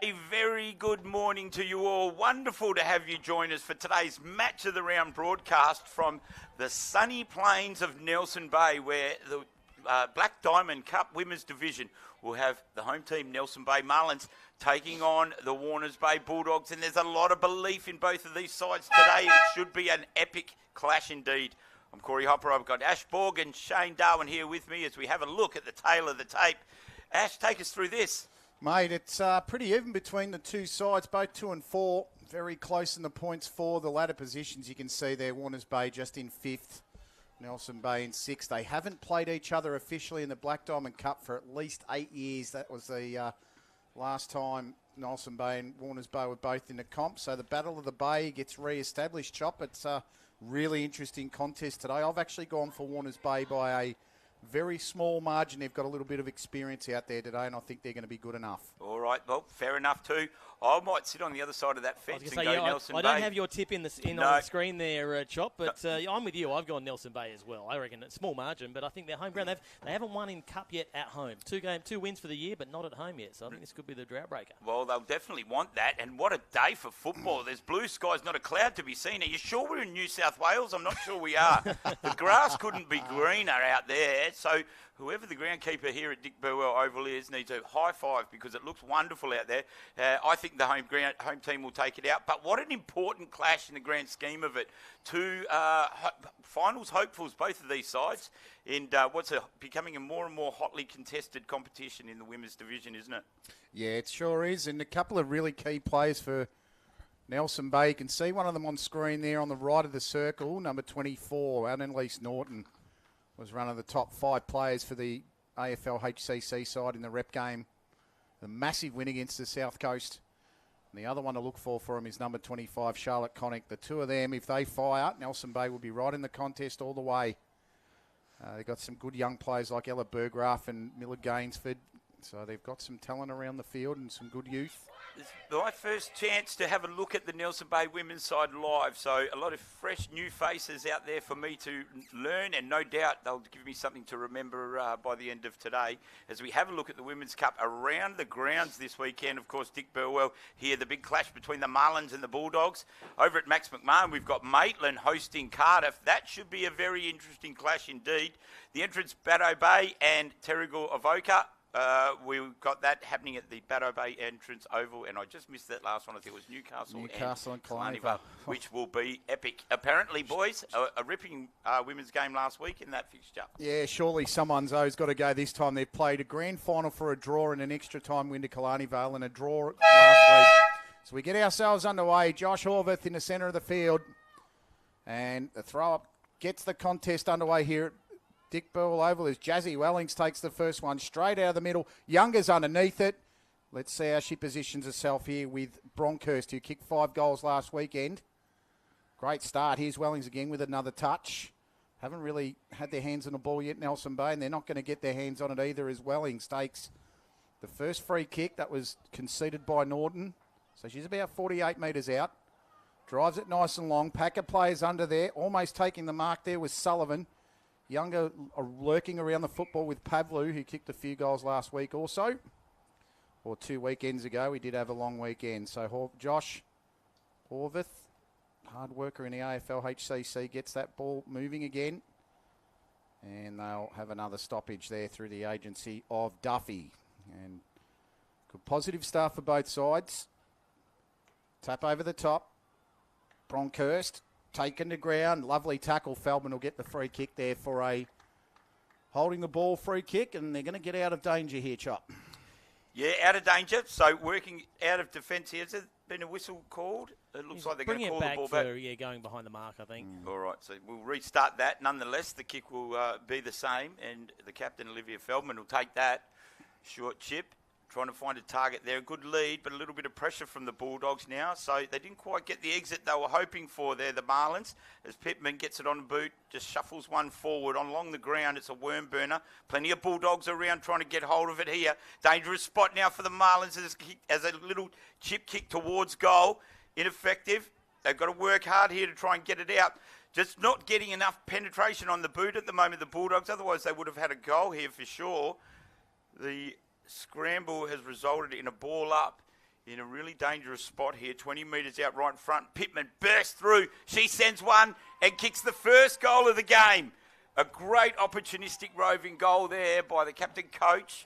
A very good morning to you all. Wonderful to have you join us for today's Match of the Round broadcast from the sunny plains of Nelson Bay, where the Black Diamond Cup Women's Division will have the home team, Nelson Bay Marlins, taking on the Warners Bay Bulldogs. And there's a lot of belief in both of these sides today. It should be an epic clash indeed. I'm Corey Hopper. I've got Ash Borg and Shane Darwin here with me as we have a look at the tail of the tape. Ash, take us through this. Mate, it's pretty even between the two sides, both 2 and 4. Very close in the points for the ladder positions. You can see there, Warners Bay just in 5th, Nelson Bay in 6th. They haven't played each other officially in the Black Diamond Cup for at least 8 years. That was the last time Nelson Bay and Warners Bay were both in the comp. So the Battle of the Bay gets re-established, Chop. It's a really interesting contest today. I've actually gone for Warners Bay by a very small margin. They've got a little bit of experience out there today, and I think they're going to be good enough. All right, well, fair enough too. I might sit on the other side of that fence and go Nelson Bay. I don't have your tip on the screen there, Chop, but I'm with you. I've gone Nelson Bay as well. I reckon it's small margin, but I think they're home ground. They haven't won in Cup yet at home. 2 wins for the year, but not at home yet. So I think this could be the drought breaker. Well, they'll definitely want that. And what a day for football. There's blue skies, not a cloud to be seen. Are you sure we're in New South Wales? I'm not sure we are. The grass couldn't be greener out there. So whoever the groundkeeper here at Dick Burwell Oval is needs a high five because it looks wonderful out there. I think the home team will take it out. But what an important clash in the grand scheme of it. Two finals hopefuls, both of these sides, in what's becoming a more and more hotly contested competition in the women's division, isn't it? Yeah, it sure is. And a couple of really key players for Nelson Bay. You can see one of them on screen there on the right of the circle, number 24, Connick Norton. Was one of the top 5 players for the AFL HCC side in the rep game. A massive win against the South Coast. And the other one to look for him is number 25, Charlotte Connick. The two of them, if they fire, Nelson Bay will be right in the contest all the way. They've got some good young players like Ella Berggraf and Miller Gainsford. So they've got some talent around the field and some good youth. It's my first chance to have a look at the Nelson Bay women's side live, so a lot of fresh new faces out there for me to learn, and no doubt they'll give me something to remember by the end of today as we have a look at the Women's Cup around the grounds this weekend. Of course, Dick Burwell here, the big clash between the Marlins and the Bulldogs. Over at Max McMahon, we've got Maitland hosting Cardiff. That should be a very interesting clash indeed. The entrance, Baddo Bay and Terrigal Avoca. We've got that happening at the Baddo Bay entrance oval, and I just missed that last one. I think it was Newcastle and Killarney, which will be epic. Apparently, boys, a ripping women's game last week in that fixture. Yeah, surely someone's got to go this time. They've played a grand final for a draw and an extra time win to Killarney Vale and a draw last week. So we get ourselves underway. Josh Horvath in the centre of the field, and the throw-up gets the contest underway here at Dick Burwell Oval as Jazzy Wellings takes the first one straight out of the middle. Younger's underneath it. Let's see how she positions herself here with Bronkhurst, who kicked 5 goals last weekend. Great start. Here's Wellings again with another touch. Haven't really had their hands on the ball yet, Nelson Bay, and they're not going to get their hands on it either as Wellings takes the first free kick. That was conceded by Norton. So she's about 48 metres out. Drives it nice and long. Packer players under there. Almost taking the mark there was Sullivan. Younger lurking around the football with Pavlu, who kicked a few goals last week also. Or 2 weekends ago. We did have a long weekend. So Josh Horvath, hard worker in the AFL HCC, gets that ball moving again. And they'll have another stoppage there through the agency of Duffy. And good positive start for both sides. Tap over the top. Bronkhurst. Taken to ground. Lovely tackle. Feldman will get the free kick there for a holding the ball free kick, and they're going to get out of danger here, Chop. Yeah, out of danger. So working out of defence here. Has there been a whistle called? It looks like they're going to call the ball back. Going behind the mark, I think. All right, so we'll restart that. Nonetheless, the kick will be the same, and the captain, Olivia Feldman, will take that. Short chip. Trying to find a target there. A good lead, but a little bit of pressure from the Bulldogs now. So they didn't quite get the exit they were hoping for there, the Marlins. As Pittman gets it on the boot, just shuffles one forward. Along the ground, it's a worm burner. Plenty of Bulldogs around trying to get hold of it here. Dangerous spot now for the Marlins as a little chip kick towards goal. Ineffective. They've got to work hard here to try and get it out. Just not getting enough penetration on the boot at the moment, the Bulldogs. Otherwise, they would have had a goal here for sure. The scramble has resulted in a ball up in a really dangerous spot here, 20 metres out right in front. Pittman bursts through. She sends one and kicks the first goal of the game. A great opportunistic roving goal there by the captain coach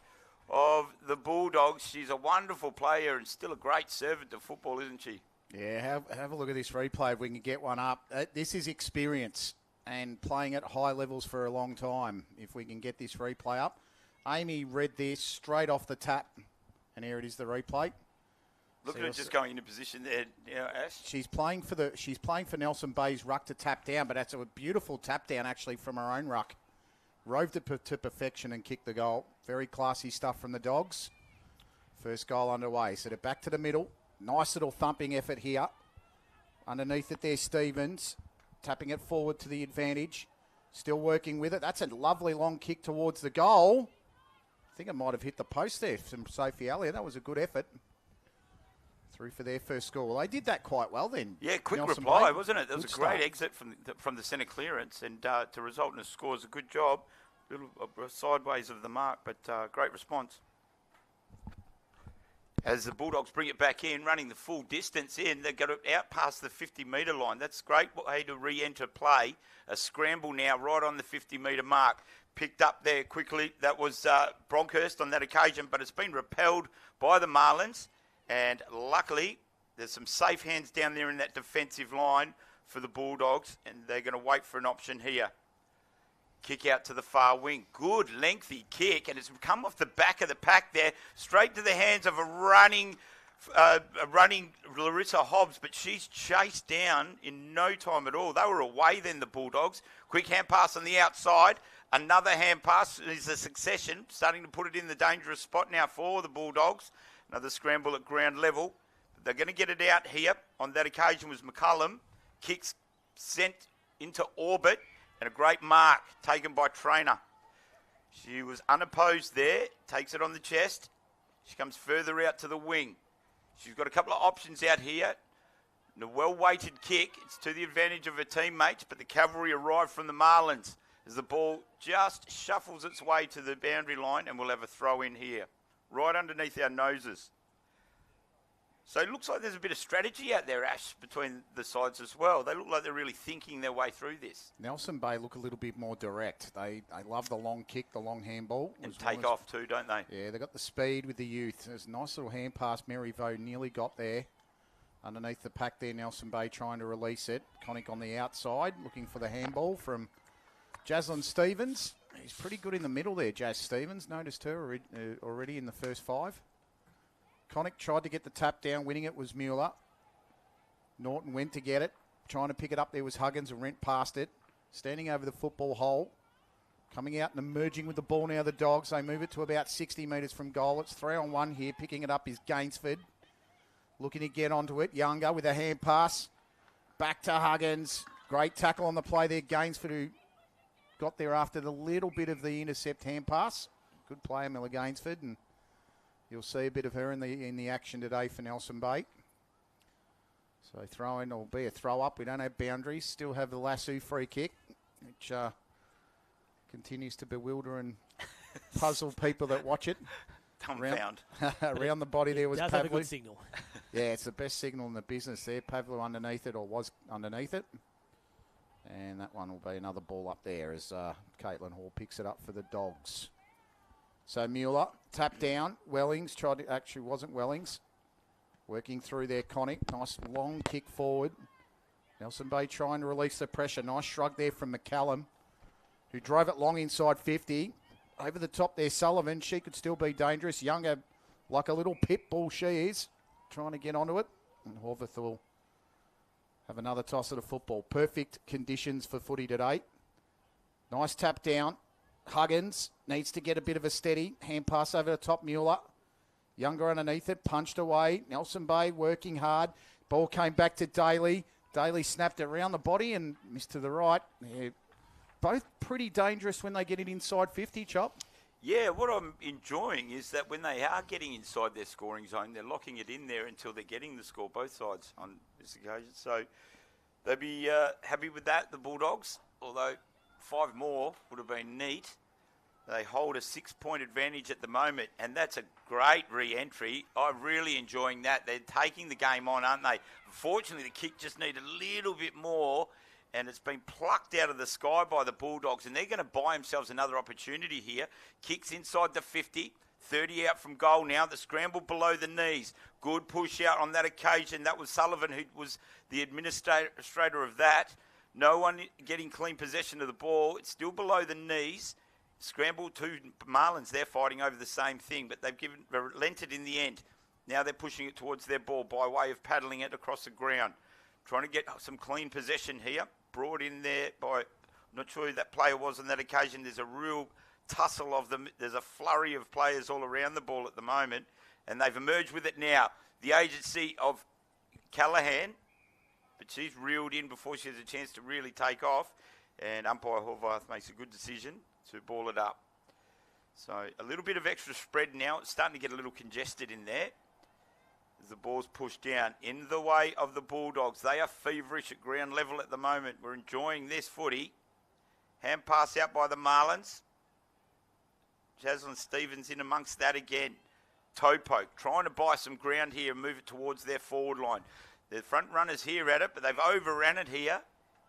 of the Bulldogs. She's a wonderful player and still a great servant to football, isn't she? Yeah, have a look at this replay if we can get one up. This is experience and playing at high levels for a long time. If we can get this replay up. Amy read this straight off the tap, and here it is, the replay. Look at her just going into position there, Ash. She's playing for Nelson Bay's ruck to tap down, but that's a beautiful tap down actually from her own ruck. Roved it to perfection and kicked the goal. Very classy stuff from the Dogs. First goal underway. Set it back to the middle. Nice little thumping effort here. Underneath it there, Stevens. Tapping it forward to the advantage. Still working with it. That's a lovely long kick towards the goal. I think it might have hit the post there from Sophie Elliott. That was a good effort. Through for their first score. Well, they did that quite well then. Yeah, quick Nelson reply, Bay. wasn't it? That was a great exit from the centre clearance, and to result in a score is a good job. A little sideways of the mark, but great response. As the Bulldogs bring it back in, running the full distance in, they've got it out past the 50-metre line. That's great way to re-enter play. A scramble now right on the 50-metre mark. Picked up there quickly. That was Bronkhurst on that occasion, but it's been repelled by the Marlins. And luckily, there's some safe hands down there in that defensive line for the Bulldogs, and they're going to wait for an option here. Kick out to the far wing. Good lengthy kick, and it's come off the back of the pack there, straight to the hands of a running Larissa Hobbs, but she's chased down in no time at all. They were away then, the Bulldogs. Quick hand pass on the outside. Another hand pass is a succession, starting to put it in the dangerous spot now for the Bulldogs. Another scramble at ground level. They're going to get it out here. On that occasion was McCullum. Kicks sent into orbit, and a great mark taken by Trainer. She was unopposed there. Takes it on the chest. She comes further out to the wing. She's got a couple of options out here. And a well-weighted kick. It's to the advantage of her teammates, but the cavalry arrive from the Marlins as the ball just shuffles its way to the boundary line, and we'll have a throw in here, right underneath our noses. So it looks like there's a bit of strategy out there, Ash, between the sides as well. They look like they're really thinking their way through this. Nelson Bay look a little bit more direct. They love the long kick, the long handball. And take off too, don't they? Yeah, they got the speed with the youth. There's a nice little hand pass. Mary Vo nearly got there. Underneath the pack there, Nelson Bay trying to release it. Connick on the outside, looking for the handball from Jaslyn Stevens. He's pretty good in the middle there, Jazz Stevens. Noticed her already in the first five. Connick tried to get the tap down. Winning it was Mueller. Norton went to get it. Trying to pick it up there was Huggins and went past it. Standing over the football hole. Coming out and emerging with the ball now, the Dogs. They move it to about 60 metres from goal. It's 3-on-1 here. Picking it up is Gainsford. Looking to get onto it. Younger with a hand pass. Back to Huggins. Great tackle on the play there. Gainsford, who got there after the little bit of the intercept hand pass. Good player, Miller Gainsford, and you'll see a bit of her in the action today for Nelson Bay. So throw in will be a throw up. We don't have boundaries. Still have the lasso free kick, which continues to bewilder and puzzle people that watch it. Dumbfound. Around the body there was Pavlu. Does have a good signal. Yeah, it's the best signal in the business there. Pavlu underneath it, or was underneath it. And that one will be another ball up there as Caitlin Hall picks it up for the Dogs. So Mueller, tap down. Wellings tried to, actually wasn't Wellings. Working through there, Connick. Nice long kick forward. Nelson Bay trying to release the pressure. Nice shrug there from McCallum, who drove it long inside 50. Over the top there, Sullivan. She could still be dangerous. Younger, like a little pit bull she is. Trying to get onto it. And Horvath will have another toss at a football. Perfect conditions for footy today. Nice tap down. Huggins needs to get a bit of a steady. Hand pass over the top, Mueller. Younger underneath it, punched away. Nelson Bay working hard. Ball came back to Daly. Daly snapped it around the body and missed to the right. Yeah, both pretty dangerous when they get it inside 50, Chop. Yeah, what I'm enjoying is that when they are getting inside their scoring zone, they're locking it in there until they're getting the score, both sides on this occasion. So they'll be happy with that, the Bulldogs, although 5 more would have been neat. They hold a 6-point advantage at the moment, and that's a great re-entry. I'm really enjoying that. They're taking the game on, aren't they? Unfortunately, the kick just needed a little bit more, and it's been plucked out of the sky by the Bulldogs, and they're going to buy themselves another opportunity here. Kicks inside the 50, 30 out from goal now. The scramble below the knees. Good push out on that occasion. That was Sullivan, who was the administrator of that. No one getting clean possession of the ball. It's still below the knees. Scramble to Marlins. They're fighting over the same thing, but they've relented in the end. Now they're pushing it towards their ball by way of paddling it across the ground. Trying to get some clean possession here. Brought in there by, I'm not sure who that player was on that occasion. There's a real tussle of them. There's a flurry of players all around the ball at the moment, and they've emerged with it now. The agency of Callahan, but she's reeled in before she has a chance to really take off, and umpire Horvath makes a good decision to ball it up. So a little bit of extra spread now. It's starting to get a little congested in there as the ball's pushed down in the way of the Bulldogs. They are feverish at ground level at the moment. We're enjoying this footy. Hand pass out by the Marlins. Jaslyn Stevens in amongst that again. Toe poke, trying to buy some ground here and move it towards their forward line. The front runners here at it, but they've overran it here.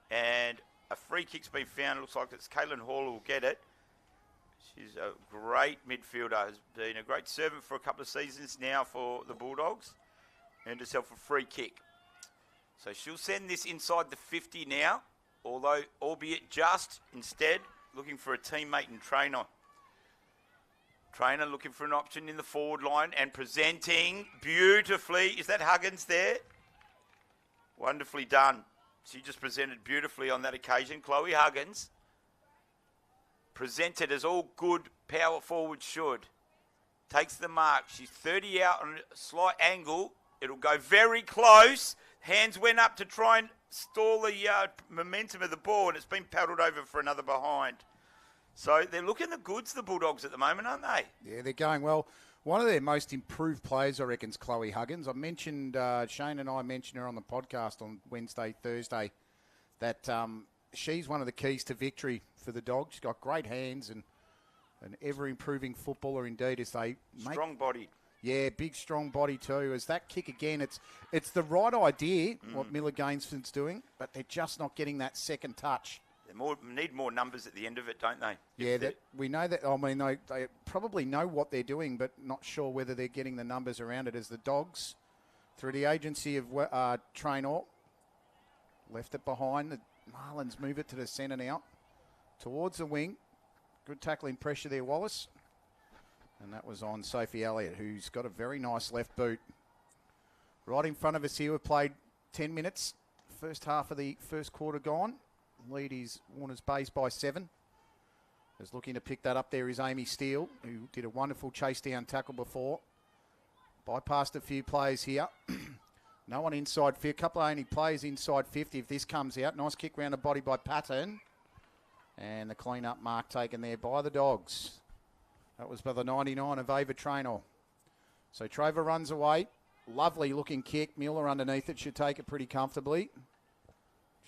And a free kick's been found. Looks like it's Caitlin Hall who will get it. She's a great midfielder. Has been a great servant for a couple of seasons now for the Bulldogs. Earned herself a free kick. So she'll send this inside the 50 now, although albeit just instead looking for a teammate and Trainer. Trainer looking for an option in the forward line and presenting beautifully. Is that Huggins there? Wonderfully done. She just presented beautifully on that occasion. Chloe Huggins presented as all good power forwards should. Takes the mark. She's 30 out on a slight angle. It'll go very close. Hands went up to try and stall the momentum of the ball, and it's been paddled over for another behind. So they're looking the goods, the Bulldogs, at the moment, aren't they? Yeah, they're going well. One of their most improved players, I reckon, is Chloe Huggins. I mentioned, Shane and I mentioned her on the podcast on Wednesday, Thursday, that she's one of the keys to victory for the Dogs. She's got great hands and an ever-improving footballer indeed as they make... Strong-bodied. Yeah, big, strong body too. As that kick again, it's the right idea, what Miller Gainsford's doing, but they're just not getting that second touch. They need more numbers at the end of it, don't they? Yeah, we know that. I mean, they probably know what they're doing, but not sure whether they're getting the numbers around it. As the Dogs, through the agency of Trainer, left it behind. The Marlins move it to the centre now, towards the wing. Good tackling pressure there, Wallace. And that was on Sophie Elliott, who's got a very nice left boot. Right in front of us here, we've played 10 minutes. First half of the first quarter gone. Lead is Warners Bay's by 7. Is looking to pick that up there is Amy Steele, who did a wonderful chase down tackle before. Bypassed a few players here. No one inside 50. A couple of only players inside 50 if this comes out. Nice kick round the body by Patton. And the clean-up mark taken there by the Dogs. That was by the 99 of Ava Traynor. So Trover runs away. Lovely looking kick. Mueller underneath it. Should take it pretty comfortably.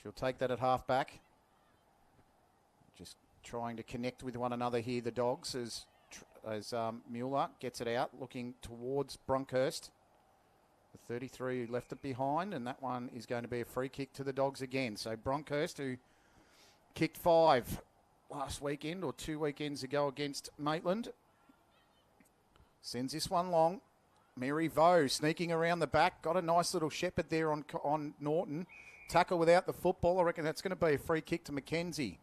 She'll take that at half back. Just trying to connect with one another here, the Dogs, as Mueller gets it out, looking towards Bronkhurst. The 33 who left it behind, and that one is going to be a free kick to the Dogs again. So Bronkhurst, who kicked 5 last weekend or 2 weekends ago against Maitland, sends this one long. Mary Vaux sneaking around the back. Got a nice little shepherd there on Norton. Tackle without the football. I reckon that's going to be a free kick to Mackenzie.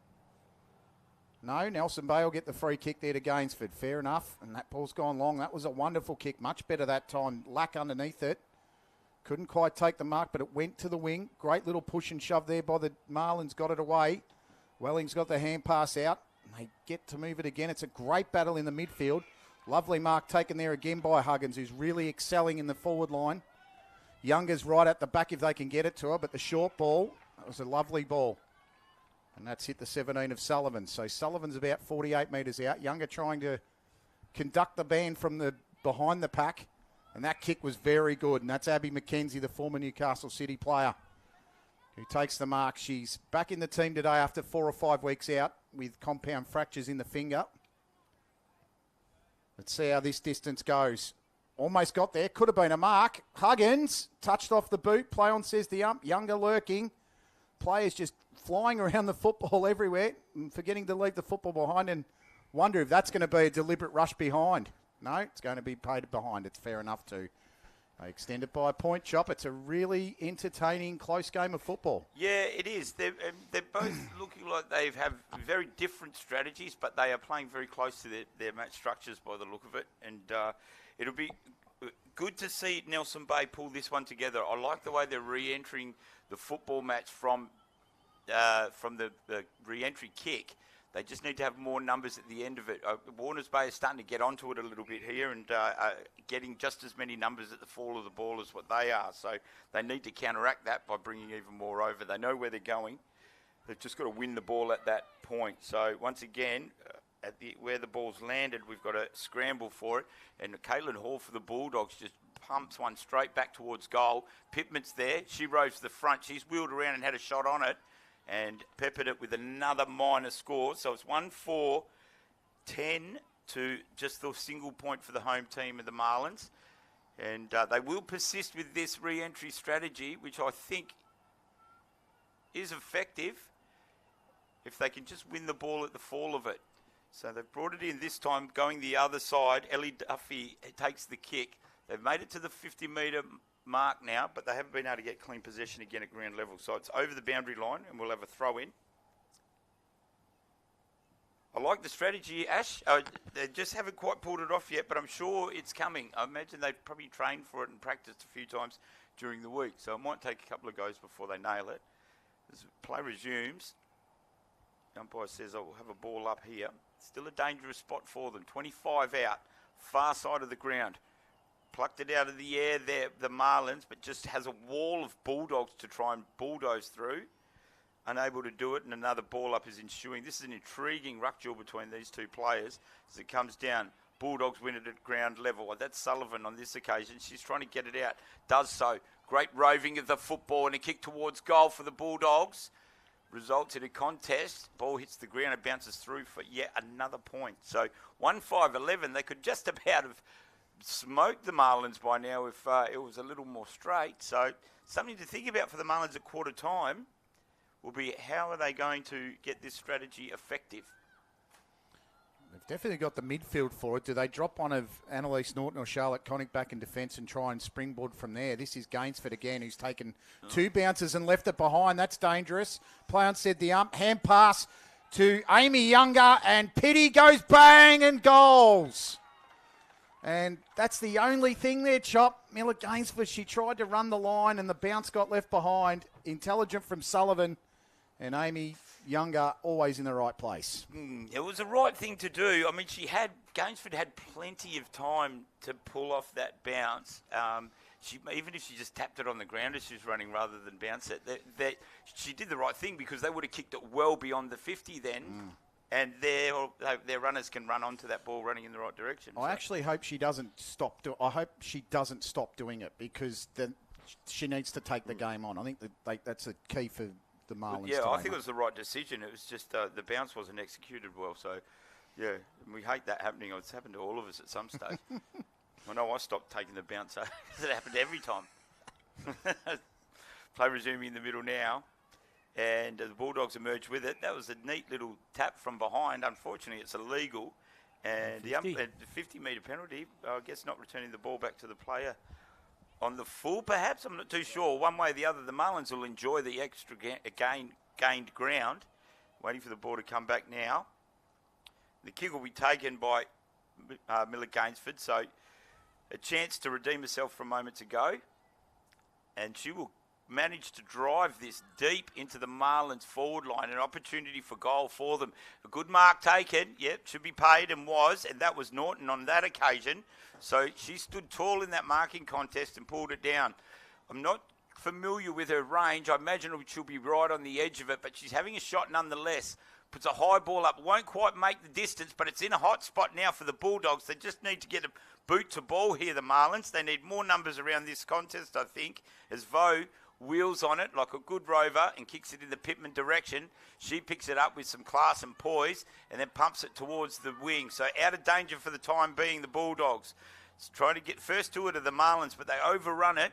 No, Nelson Bay will get the free kick there to Gainsford. Fair enough. And that ball's gone long. That was a wonderful kick. Much better that time. Lack underneath it. Couldn't quite take the mark, but it went to the wing. Great little push and shove there by the Marlins. Got it away. Welling's got the hand pass out. They get to move it again. It's a great battle in the midfield. Lovely mark taken there again by Huggins, who's really excelling in the forward line. Younger's right at the back if they can get it to her, but the short ball, that was a lovely ball. And that's hit the 17 of Sullivan. So Sullivan's about 48 metres out. Younger trying to conduct the band from the behind the pack. And that kick was very good. And that's Abby McKenzie, the former Newcastle City player, who takes the mark. She's back in the team today after 4 or 5 weeks out with compound fractures in the finger. Let's see how this distance goes. Almost got there. Could have been a mark. Huggins touched off the boot. Play on, says the ump. Younger lurking. Players just flying around the football everywhere and forgetting to leave the football behind, and wonder if that's going to be a deliberate rush behind. No, it's going to be paid behind. It's fair enough to extend it by a point, Chop. It's a really entertaining, close game of football. Yeah, it is. They're both looking like they have very different strategies, but they are playing very close to their match structures by the look of it. And it'll be good to see Nelson Bay pull this one together. I like the way they're re-entering the football match from the re-entry kick. They just need to have more numbers at the end of it. Warners Bay is starting to get onto it a little bit here and getting just as many numbers at the fall of the ball as what they are. So they need to counteract that by bringing even more over. They know where they're going. They've just got to win the ball at that point. So once again, where the ball's landed, we've got to scramble for it. And Caitlin Hall for the Bulldogs just pumps one straight back towards goal. Pittman's there. She rose to the front. She's wheeled around and had a shot on it and peppered it with another minor score. So it's 1-4, 10 to just the single point for the home team of the Marlins. And they will persist with this re-entry strategy, which I think is effective if they can just win the ball at the fall of it. So they've brought it in this time, going the other side. Ellie Duffy takes the kick. They've made it to the 50-metre mark now, but they haven't been able to get clean possession again at ground level. So it's over the boundary line, and we'll have a throw in. I like the strategy, Ash. They just haven't quite pulled it off yet, but I'm sure it's coming. I imagine they've probably trained for it and practiced a few times during the week. So it might take a couple of goes before they nail it. As play resumes, the umpire says, I'll have a ball up here. Still a dangerous spot for them. 25 out, far side of the ground. Plucked it out of the air there, the Marlins, but just has a wall of Bulldogs to try and bulldoze through. Unable to do it, and another ball up is ensuing. This is an intriguing ruck duel between these two players as it comes down. Bulldogs win it at ground level. That's Sullivan on this occasion. She's trying to get it out. Does so. Great roving of the football and a kick towards goal for the Bulldogs. Results in a contest. Ball hits the ground and bounces through for yet another point. So 1-5-11. They could just about have smoked the Marlins by now if it was a little more straight. So something to think about for the Marlins at quarter time will be how are they going to get this strategy effective. They've definitely got the midfield for it. Do they drop one of Annalise Norton or Charlotte Connick back in defence and try and springboard from there? This is Gainsford again, who's taken two bounces and left it behind. That's dangerous. Play on, said the ump. Hand pass to Amy Younger, and Pitty goes bang and goals. And that's the only thing there, Chop. Miller Gainsford, she tried to run the line and the bounce got left behind. Intelligent from Sullivan, and Amy Younger always in the right place. It was the right thing to do. I mean, Gainsford had plenty of time to pull off that bounce. Even if she just tapped it on the ground as she was running rather than bounce it, she did the right thing because they would have kicked it well beyond the 50 then. And their runners can run onto that ball running in the right direction. I actually hope she doesn't stop. I hope she doesn't stop doing it because then she needs to take the game on. I think that's a key for the Marlins. Yeah, I think it was the right decision. It was just the bounce wasn't executed well. So, yeah, we hate that happening. It's happened to all of us at some stage. I know I stopped taking the bounce because it happened every time. Play resuming in the middle now. And the Bulldogs emerged with it. That was a neat little tap from behind. Unfortunately, it's illegal. And the 50-metre penalty, I guess not returning the ball back to the player on the full, perhaps. I'm not too sure. One way or the other, the Marlins will enjoy the extra gained ground. Waiting for the ball to come back now. The kick will be taken by Miller Gainsford. So a chance to redeem herself from moments ago. And she will managed to drive this deep into the Marlins forward line, an opportunity for goal for them. A good mark taken, yep, should be paid and was, and that was Norton on that occasion. So she stood tall in that marking contest and pulled it down. I'm not familiar with her range. I imagine she'll be right on the edge of it, but she's having a shot nonetheless. Puts a high ball up, won't quite make the distance, but it's in a hot spot now for the Bulldogs. They just need to get a boot to ball here, the Marlins. They need more numbers around this contest, I think, as Vo wheels on it like a good rover and kicks it in the pitman direction. She picks it up with some class and poise and then pumps it towards the wing. So out of danger for the time being, the Bulldogs. It's trying to get first to it are the Marlins, but they overrun it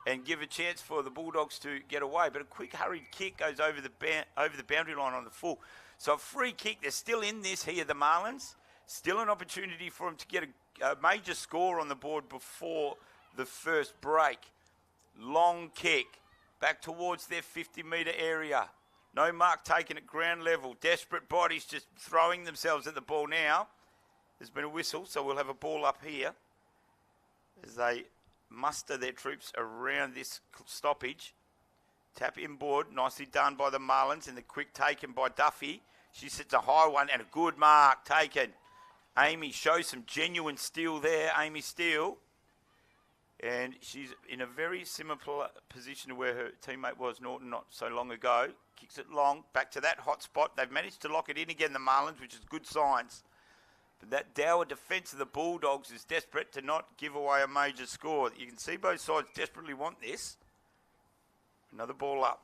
and give a chance for the Bulldogs to get away. But a quick hurried kick goes over the boundary line on the full. So a free kick. They're still in this here, the Marlins. Still an opportunity for them to get a major score on the board before the first break. Long kick back towards their 50-metre area. No mark taken at ground level. Desperate bodies just throwing themselves at the ball now. There's been a whistle, so we'll have a ball up here as they muster their troops around this stoppage. Tap inboard, nicely done by the Marlins, and the quick taken by Duffy. She sets a high one and a good mark taken. Amy shows some genuine steel there, Amy Steele. And she's in a very similar position to where her teammate was, Norton, not so long ago. Kicks it long, back to that hot spot. They've managed to lock it in again, the Marlins, which is good signs. But that dour defence of the Bulldogs is desperate to not give away a major score. You can see both sides desperately want this. Another ball up.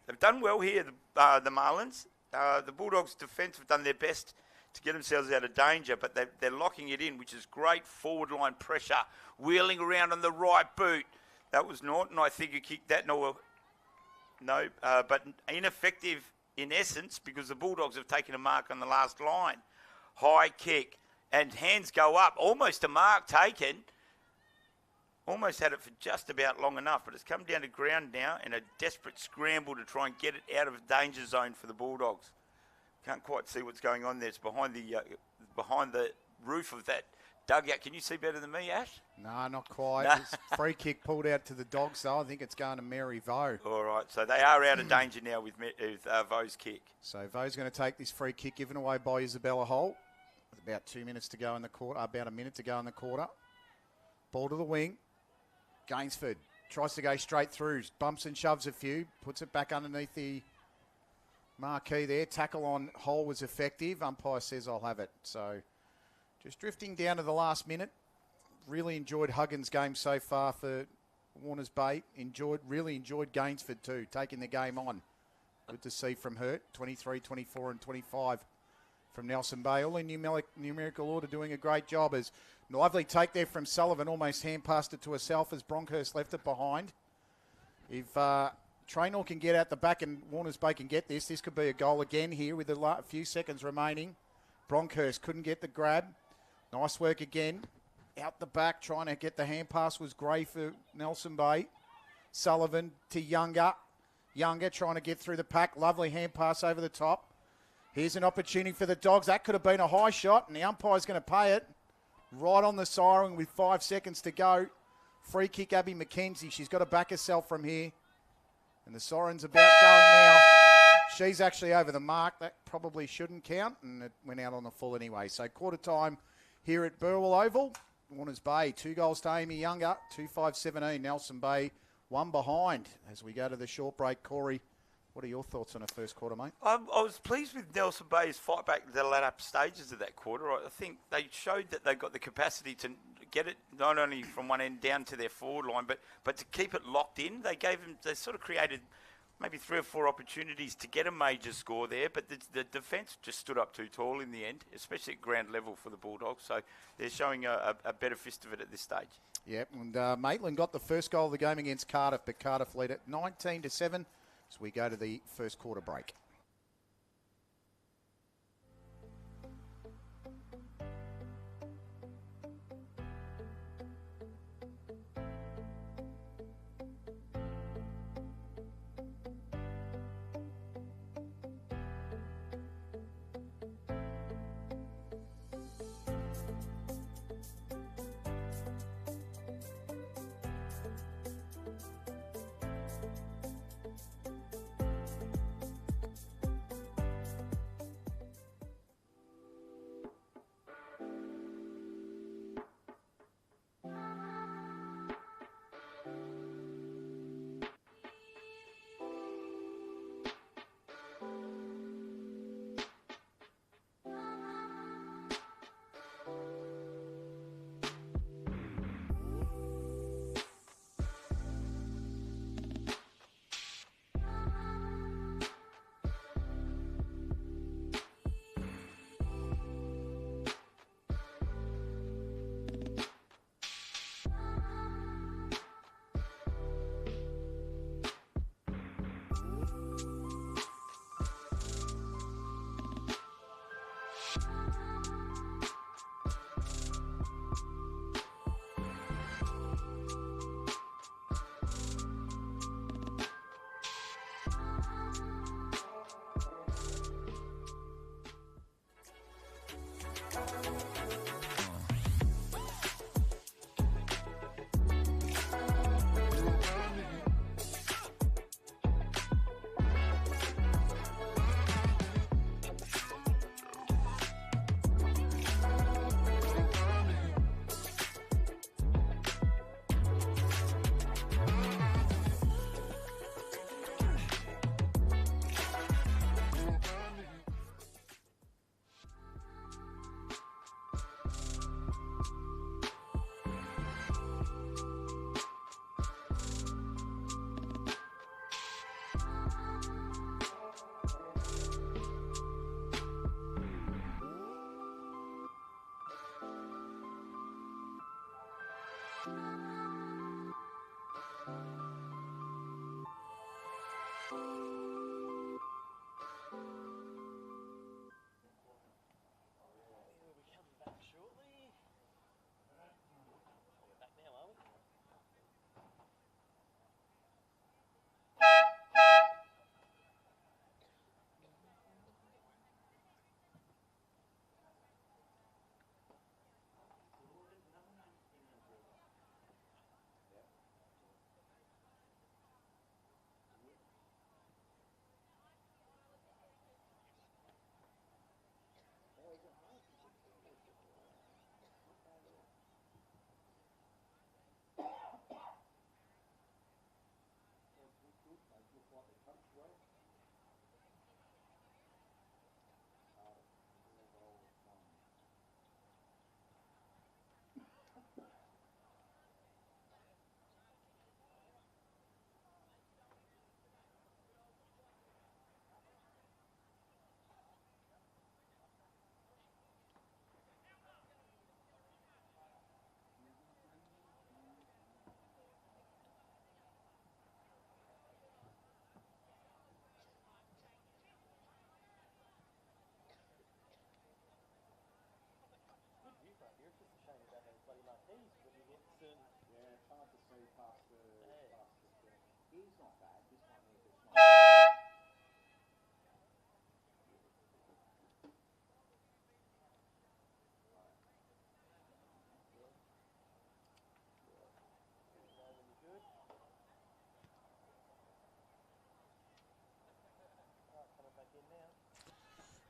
They've done well here, the Marlins. The Bulldogs' defence have done their best to get themselves out of danger, but they're locking it in, which is great forward line pressure. Wheeling around on the right boot. That was Norton, I think, who kicked that. No, but ineffective in essence because the Bulldogs have taken a mark on the last line. High kick and hands go up. Almost a mark taken. Almost had it for just about long enough, but it's come down to ground now in a desperate scramble to try and get it out of danger zone for the Bulldogs. Can't quite see what's going on there. It's behind the roof of that dugout. Can you see better than me, Ash? No, not quite. No. It's free kick pulled out to the Dogs, though. I think it's going to Mary Vo. All right, so they are out of danger now with Vo's kick. So Vo's going to take this free kick given away by Isabella Holt. With about 2 minutes to go in the quarter, about a minute to go in the quarter. Ball to the wing. Gainsford tries to go straight through, bumps and shoves a few, puts it back underneath the marquee there. Tackle on Hole was effective. Umpire says I'll have it. So just drifting down to the last minute. Really enjoyed Huggins' game so far for Warners Bay. Really enjoyed Gainsford too, taking the game on. Good to see from her. 23, 24 and 25 from Nelson Bay. All in numerical order, doing a great job. As lively take there from Sullivan, almost hand passed it to herself as Bronkhurst left it behind. If Traynor can get out the back and Warners Bay can get this could be a goal again here with a few seconds remaining. Bronkhurst couldn't get the grab. Nice work again. Out the back, trying to get the hand pass was Gray for Nelson Bay. Sullivan to Younger. Younger trying to get through the pack. Lovely hand pass over the top. Here's an opportunity for the Dogs. That could have been a high shot, and the umpire's going to pay it. Right on the siren with 5 seconds to go. Free kick, Abby McKenzie. She's got to back herself from here. And the siren's about going now. She's actually over the mark. That probably shouldn't count, and it went out on the full anyway. So quarter time here at Burwell Oval. Warners Bay, 2 goals to Amy Younger, 2-5-17. Nelson Bay, 1 behind. As we go to the short break, Corey, what are your thoughts on the first quarter, mate? I was pleased with Nelson Bay's fight back the latter stages of that quarter. I think they showed that they got the capacity to get it not only from one end down to their forward line, but to keep it locked in. They sort of created maybe 3 or 4 opportunities to get a major score there, but the defence just stood up too tall in the end, especially at ground level for the Bulldogs. So they're showing a better fist of it at this stage. Yep, and Maitland got the first goal of the game against Cardiff, but Cardiff led it 19-7 as we go to the first quarter break.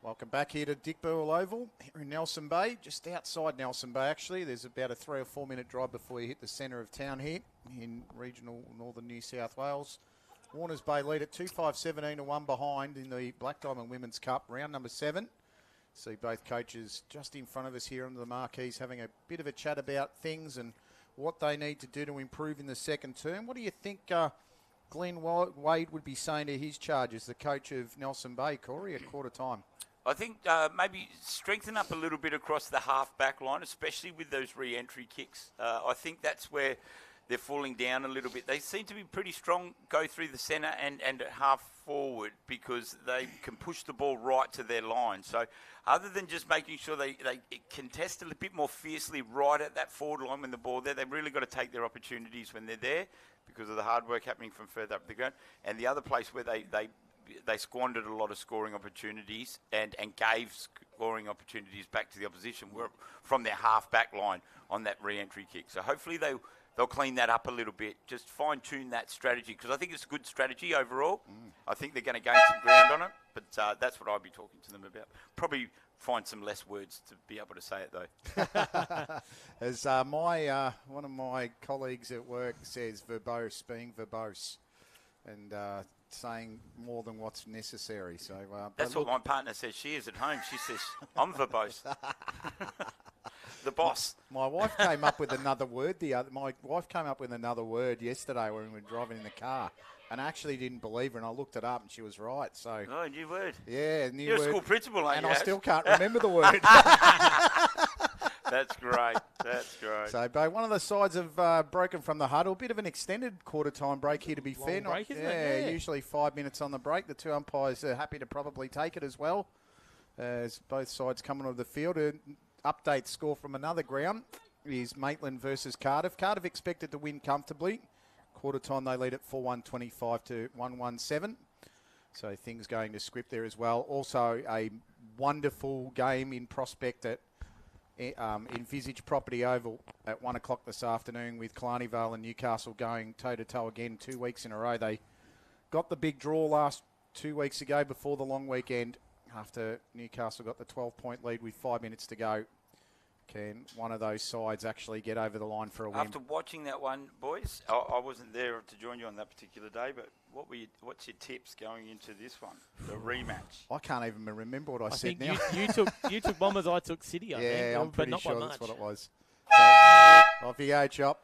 Welcome back here to Dick Burwell Oval here in Nelson Bay, just outside Nelson Bay actually. There's about a 3 or 4 minute drive before you hit the centre of town here in regional northern New South Wales. Warners Bay lead at 2-5-17 to 1 behind in the Black Diamond Women's Cup, round number 7. See both coaches just in front of us here under the marquees having a bit of a chat about things and what they need to do to improve in the second term. What do you think Glenn Wade would be saying to his charges, the coach of Nelson Bay, Corey, at quarter time? I think maybe strengthen up a little bit across the half-back line, especially with those re-entry kicks. I think that's where they're falling down a little bit. They seem to be pretty strong, go through the centre and half forward because they can push the ball right to their line. So other than just making sure they contest a little bit more fiercely right at that forward line when the ball there, they've really got to take their opportunities when they're there because of the hard work happening from further up the ground. And the other place where they squandered a lot of scoring opportunities and gave scoring opportunities back to the opposition were from their half-back line on that re-entry kick. So hopefully they'll clean that up a little bit, just fine-tune that strategy, because I think it's a good strategy overall. I think they're going to gain some ground on it, but that's what I'd be talking to them about. Probably find some less words to be able to say it, though. As one of my colleagues at work says, verbose, being verbose, and saying more than what's necessary. So that's what my partner says she is at home. She says, I'm verbose. The boss. My wife came up with another word. My wife came up with another word yesterday when we were driving in the car, and I actually didn't believe her, and I looked it up, and she was right. So a new word. Yeah, new You're word. A school principal, aren't and you? I still can't remember the word. That's great. That's great. So, Bo, one of the sides have broken from the huddle. Bit of an extended quarter-time break here, to be fair. Break, isn't it? Yeah, usually 5 minutes on the break. The two umpires are happy to probably take it as well, as both sides coming onto the field. An update score from another ground is Maitland versus Cardiff. Cardiff expected to win comfortably. Quarter-time, they lead at 4-1-25 to 1-1-7. So things going to script there as well. Also, a wonderful game in prospect at Envisage Property Oval at 1 o'clock this afternoon with Killarney Vale and Newcastle going toe-to-toe again 2 weeks in a row. They got the big draw last 2 weeks ago before the long weekend after Newcastle got the 12-point lead with 5 minutes to go. Can one of those sides actually get over the line for a win? After watching that one, boys, I wasn't there to join you on that particular day, but what's your tips going into this one, the rematch? I can't even remember what I said think now. you took Bombers, I took City, I think. Yeah, I'm pretty not sure by that's much. what it was. So, off you go, Chop.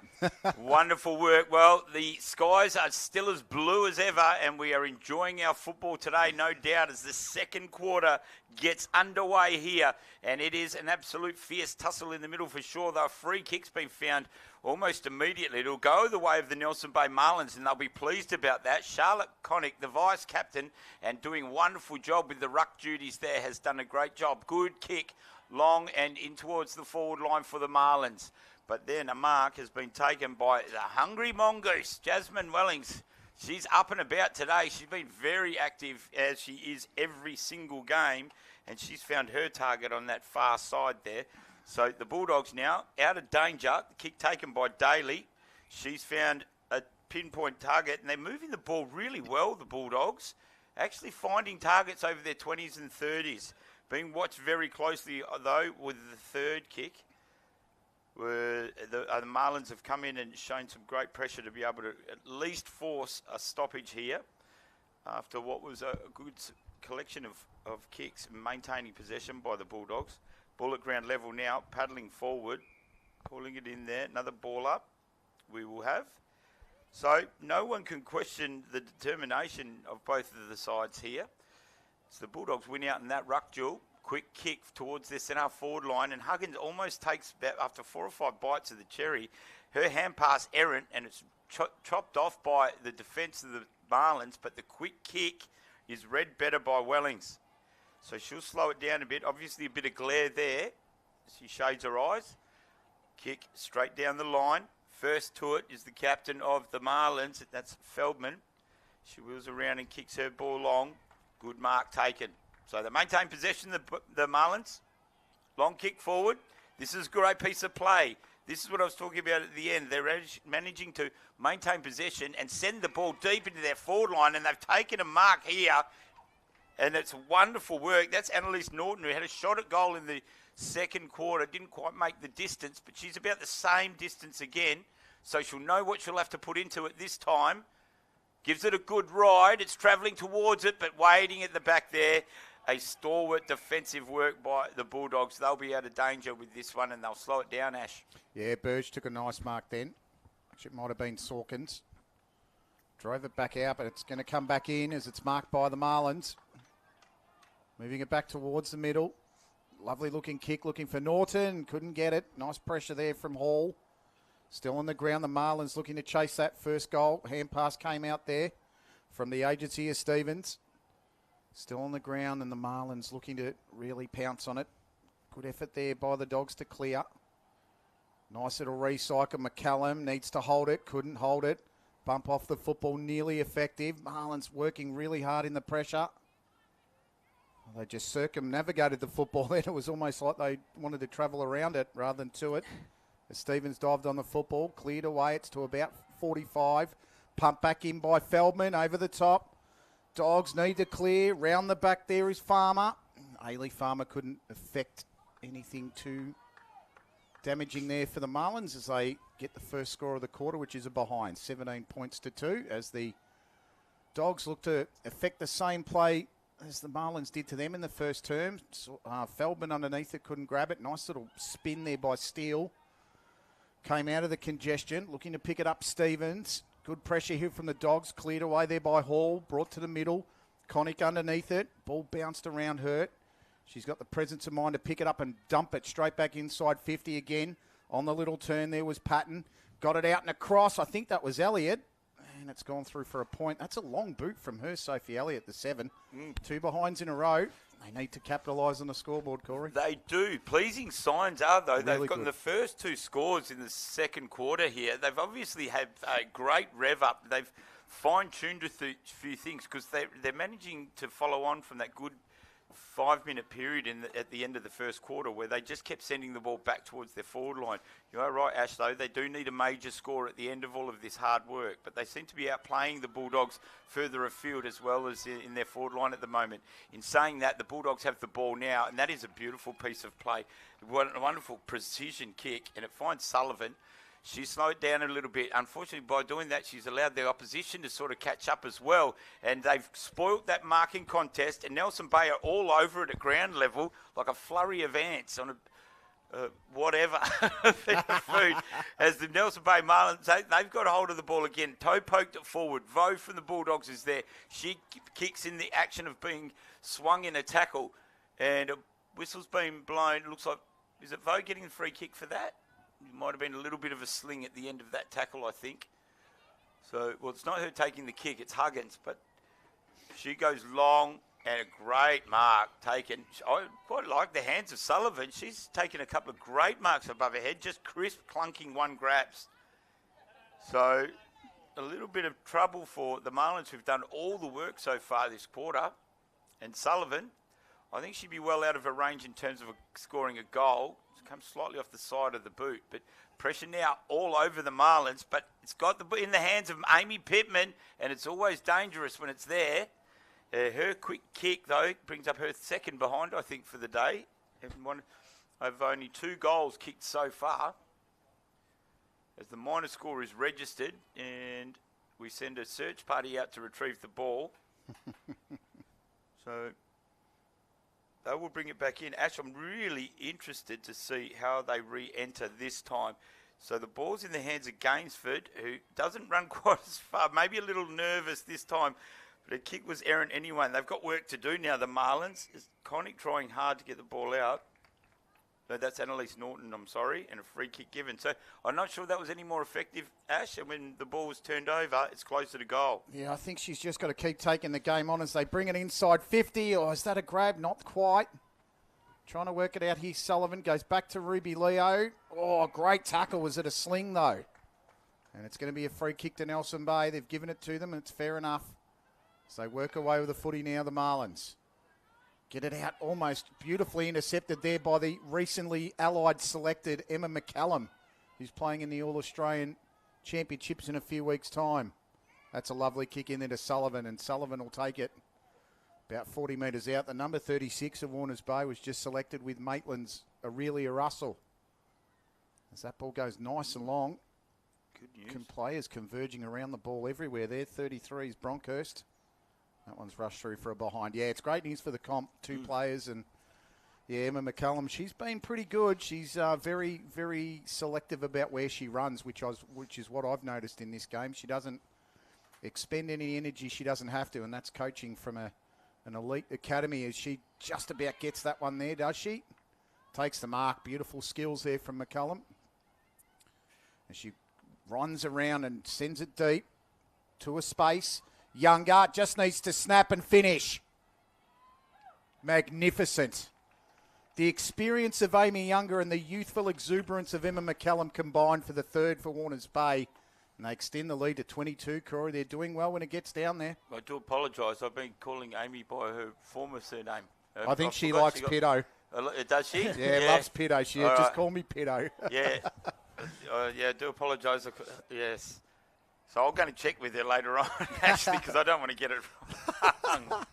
Wonderful work. Well, the skies are still as blue as ever, and we are enjoying our football today, no doubt, as the second quarter gets underway here. And it is an absolute fierce tussle in the middle for sure. There are free kicks being found almost immediately. It'll go the way of the Nelson Bay Marlins, and they'll be pleased about that. Charlotte Connick, the vice-captain, and doing a wonderful job with the ruck duties there, has done a great job. Good kick, long and in towards the forward line for the Marlins. But then a mark has been taken by the hungry mongoose, Jasmine Wellings. She's up and about today. She's been very active, as she is every single game, and she's found her target on that far side there. So the Bulldogs now out of danger. The kick taken by Daly. She's found a pinpoint target, and they're moving the ball really well, the Bulldogs. Actually finding targets over their 20s and 30s. Being watched very closely, though, with the third kick. Where the Marlins have come in and shown some great pressure to be able to at least force a stoppage here after what was a good collection of kicks and maintaining possession by the Bulldogs. Ball at ground level now, paddling forward, pulling it in there. Another ball up we will have. So no one can question the determination of both of the sides here. So the Bulldogs win out in that ruck duel. Quick kick towards their centre forward line, and Huggins almost takes, after 4 or 5 bites of the cherry, her hand pass errant, and it's chopped off by the defence of the Marlins, but the quick kick is read better by Wellings. So she'll slow it down a bit. Obviously a bit of glare there. She shades her eyes. Kick straight down the line. First to it is the captain of the Marlins. That's Feldman. She wheels around and kicks her ball long. Good mark taken. So they maintain possession, the Marlins. Long kick forward. This is a great piece of play. This is what I was talking about at the end. They're managing to maintain possession and send the ball deep into their forward line, and they've taken a mark here And it's wonderful work. That's Annalise Norton, who had a shot at goal in the second quarter. Didn't quite make the distance, but she's about the same distance again. So she'll know what she'll have to put into it this time. Gives it a good ride. It's travelling towards it, but waiting at the back there. A stalwart defensive work by the Bulldogs. They'll be out of danger with this one, and they'll slow it down, Ash. Yeah, Burge took a nice mark then. Actually, it might have been Sawkins. Drove it back out, but it's going to come back in as it's marked by the Marlins. Moving it back towards the middle. Lovely looking kick, looking for Norton. Couldn't get it. Nice pressure there from Hall. Still on the ground. The Marlins looking to chase that first goal. Hand pass came out there from the agency of Stevens. Still on the ground, and the Marlins looking to really pounce on it. Good effort there by the Dogs to clear. Nice little recycle. McCallum needs to hold it. Couldn't hold it. Bump off the football, nearly effective. Marlins working really hard in the pressure. Well, they just circumnavigated the football then. It was almost like they wanted to travel around it rather than to it. As Stevens dived on the football, cleared away. It's to about 45. Pumped back in by Feldman over the top. Dogs need to clear. Round the back there is Farmer. Ailey Farmer couldn't affect anything too damaging there for the Marlins as they get the first score of the quarter, which is a behind, 17 points to 2, as the Dogs look to affect the same play as the Marlins did to them in the first term. Feldman underneath it, couldn't grab it. Nice little spin there by Steele. Came out of the congestion, looking to pick it up Stevens. Good pressure here from the Dogs. Cleared away there by Hall. Brought to the middle. Connick underneath it. Ball bounced around Hurt. She's got the presence of mind to pick it up and dump it straight back inside 50 again. On the little turn there was Patton. Got it out and across. I think that was Elliott. And it's gone through for a point. That's a long boot from her, Sophie Elliott, the 7. 2 behinds in a row. They need to capitalise on the scoreboard, Corey. They do. Pleasing signs are, though. Really They've gotten good. the first 2 scores in the second quarter here. They've obviously had a great rev up. They've fine-tuned a few things because they're managing to follow on from that good 5-minute period at the end of the first quarter where they just kept sending the ball back towards their forward line. You are right, Ash, though. They do need a major score at the end of all of this hard work, but they seem to be outplaying the Bulldogs further afield as well as in their forward line at the moment. In saying that, the Bulldogs have the ball now, and that is a beautiful piece of play. What a wonderful precision kick, and it finds Sullivan. She slowed down a little bit. Unfortunately, by doing that, she's allowed the opposition to sort of catch up as well. And they've spoilt that marking contest. And Nelson Bay are all over it at ground level like a flurry of ants on a whatever food. As the Nelson Bay Marlins, they've got a hold of the ball again. Toe poked it forward. Vo from the Bulldogs is there. She kicks in the action of being swung in a tackle. And a whistle's been blown. It looks like, is it Vo getting the free kick for that? It might have been a little bit of a sling at the end of that tackle, I think. So, well, it's not her taking the kick, it's Huggins, but she goes long and a great mark taken. I quite like the hands of Sullivan. She's taken a couple of great marks above her head, just crisp, clunking one grabs. So, a little bit of trouble for the Marlins who've done all the work so far this quarter. And Sullivan, I think she'd be well out of her range in terms of scoring a goal. It's come slightly off the side of the boot, but pressure now all over the Marlins. But it's got in the hands of Amy Pittman, and it's always dangerous when it's there. Her quick kick, though, brings up her second behind, I think, for the day. Over only 2 goals kicked so far. As the minor score is registered, and we send a search party out to retrieve the ball. So they will bring it back in. Ash, I'm really interested to see how they re-enter this time. So the ball's in the hands of Gainsford, who doesn't run quite as far, maybe a little nervous this time, but a kick was errant anyway. And they've got work to do now, the Marlins. Is Connick trying hard to get the ball out? No, that's Annalise Norton, I'm sorry, and a free kick given. So I'm not sure that was any more effective, Ash, and when the ball was turned over, it's closer to goal. Yeah, I think she's just got to keep taking the game on as they bring it inside 50. Or is that a grab? Not quite. Trying to work it out here. Sullivan goes back to Ruby Leo. Oh, great tackle. Was it a sling, though? And it's going to be a free kick to Nelson Bay. They've given it to them, and it's fair enough. So they work away with the footy now, the Marlins. Get it out almost beautifully intercepted there by the recently allied selected Emma McCallum, who's playing in the All-Australian Championships in a few weeks' time. That's a lovely kick in there to Sullivan, and Sullivan will take it. about 40 metres out. The number 36 of Warners Bay was just selected with Maitland's Aurelia Russell. As that ball goes nice and long. Good news. Players converging around the ball everywhere there. 33 is Bronkhurst. That one's rushed through for a behind. Yeah, it's great news for the comp. Two players and... Yeah, Emma McCullum, she's been pretty good. She's very, very selective about where she runs, which is what I've noticed in this game. She doesn't expend any energy she doesn't have to, and that's coaching from an elite academy as she just about gets that one there, does she? Takes the mark. Beautiful skills there from McCullum. And she runs around and sends it deep to a space. Younger just needs to snap and finish. Magnificent. The experience of Amy Younger and the youthful exuberance of Emma McCullum combined for the third for Warners Bay. And they extend the lead to 22. Corey, they're doing well when it gets down there. I do apologise. I've been calling Amy by her former surname. I think she likes Pitto. Does she? Yeah, loves Pitto. She just call me Pitto. Yeah. I do apologise. Yes. So I'm going to check with her later on, actually, because I don't want to get it wrong.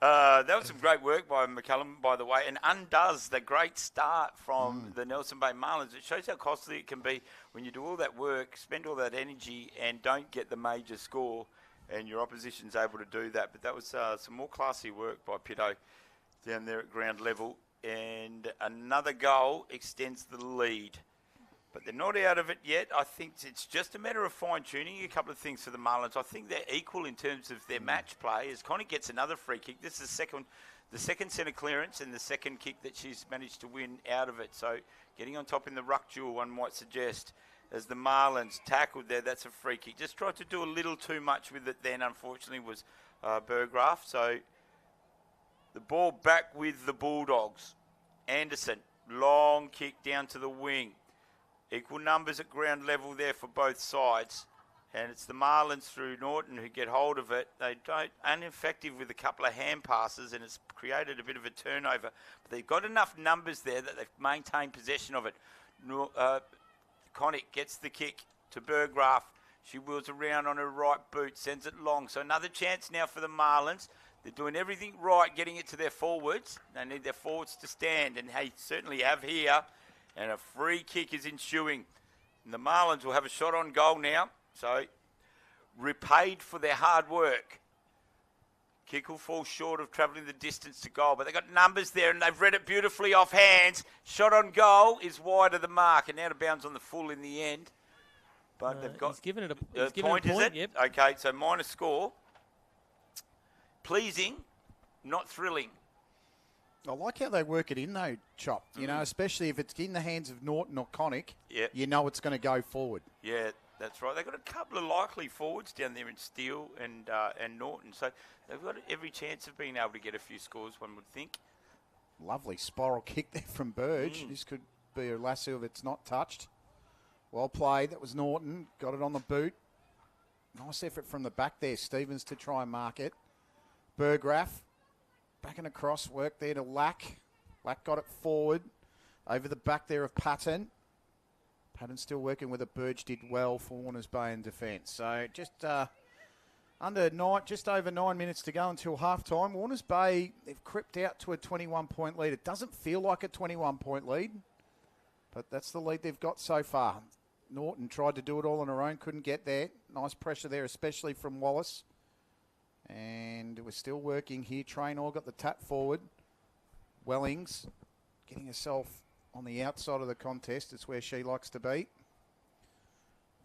That was some great work by McCullum, by the way, and undoes the great start from the Nelson Bay Marlins. It shows how costly it can be when you do all that work, spend all that energy, and don't get the major score, and your opposition's able to do that. But that was some more classy work by Pitto down there at ground level, and another goal extends the lead. But they're not out of it yet. I think it's just a matter of fine-tuning a couple of things for the Marlins. I think they're equal in terms of their match play. As Connick gets another free kick, this is the second centre clearance and the second kick that she's managed to win out of it. So getting on top in the ruck duel, one might suggest, as the Marlins tackled there, that's a free kick. Just tried to do a little too much with it then, unfortunately, was Burgraff. So the ball back with the Bulldogs. Anderson, long kick down to the wing. Equal numbers at ground level there for both sides. And it's the Marlins through Norton who get hold of it. They don't, ineffective with a couple of hand passes, and it's created a bit of a turnover. But they've got enough numbers there that they've maintained possession of it. Connick gets the kick to Burgraff. She wheels around on her right boot, sends it long. So another chance now for the Marlins. They're doing everything right, getting it to their forwards. They need their forwards to stand, and they certainly have here. And a free kick is ensuing. And the Marlins will have a shot on goal now. So, repaid for their hard work. Kick will fall short of travelling the distance to goal. But they've got numbers there, and they've read it beautifully off hands. Shot on goal is wide of the mark, and out of bounds on the full in the end. But they've got... He's given it a point, is it? Yep. Okay, so minor score. Pleasing, not thrilling. I like how they work it in, though, Chop. You know, especially if it's in the hands of Norton or Connick, you know it's going to go forward. Yeah, that's right. They've got a couple of likely forwards down there in Steele and Norton. So they've got every chance of being able to get a few scores, one would think. Lovely spiral kick there from Burge. This could be a lasso if it's not touched. Well played. That was Norton. Got it on the boot. Nice effort from the back there. Stevens to try and mark it. Burgraff. Back and across, work there to Lack. Lack got it forward. Over the back there of Patton. Patton still working with it. Burge did well for Warners Bay in defence. So just just over 9 minutes to go until half-time. Warners Bay, they've crept out to a 21-point lead. It doesn't feel like a 21-point lead, but that's the lead they've got so far. Norton tried to do it all on her own, couldn't get there. Nice pressure there, especially from Wallace. And we're still working here. Traynor got the tap forward. Wellings getting herself on the outside of the contest. It's where she likes to be.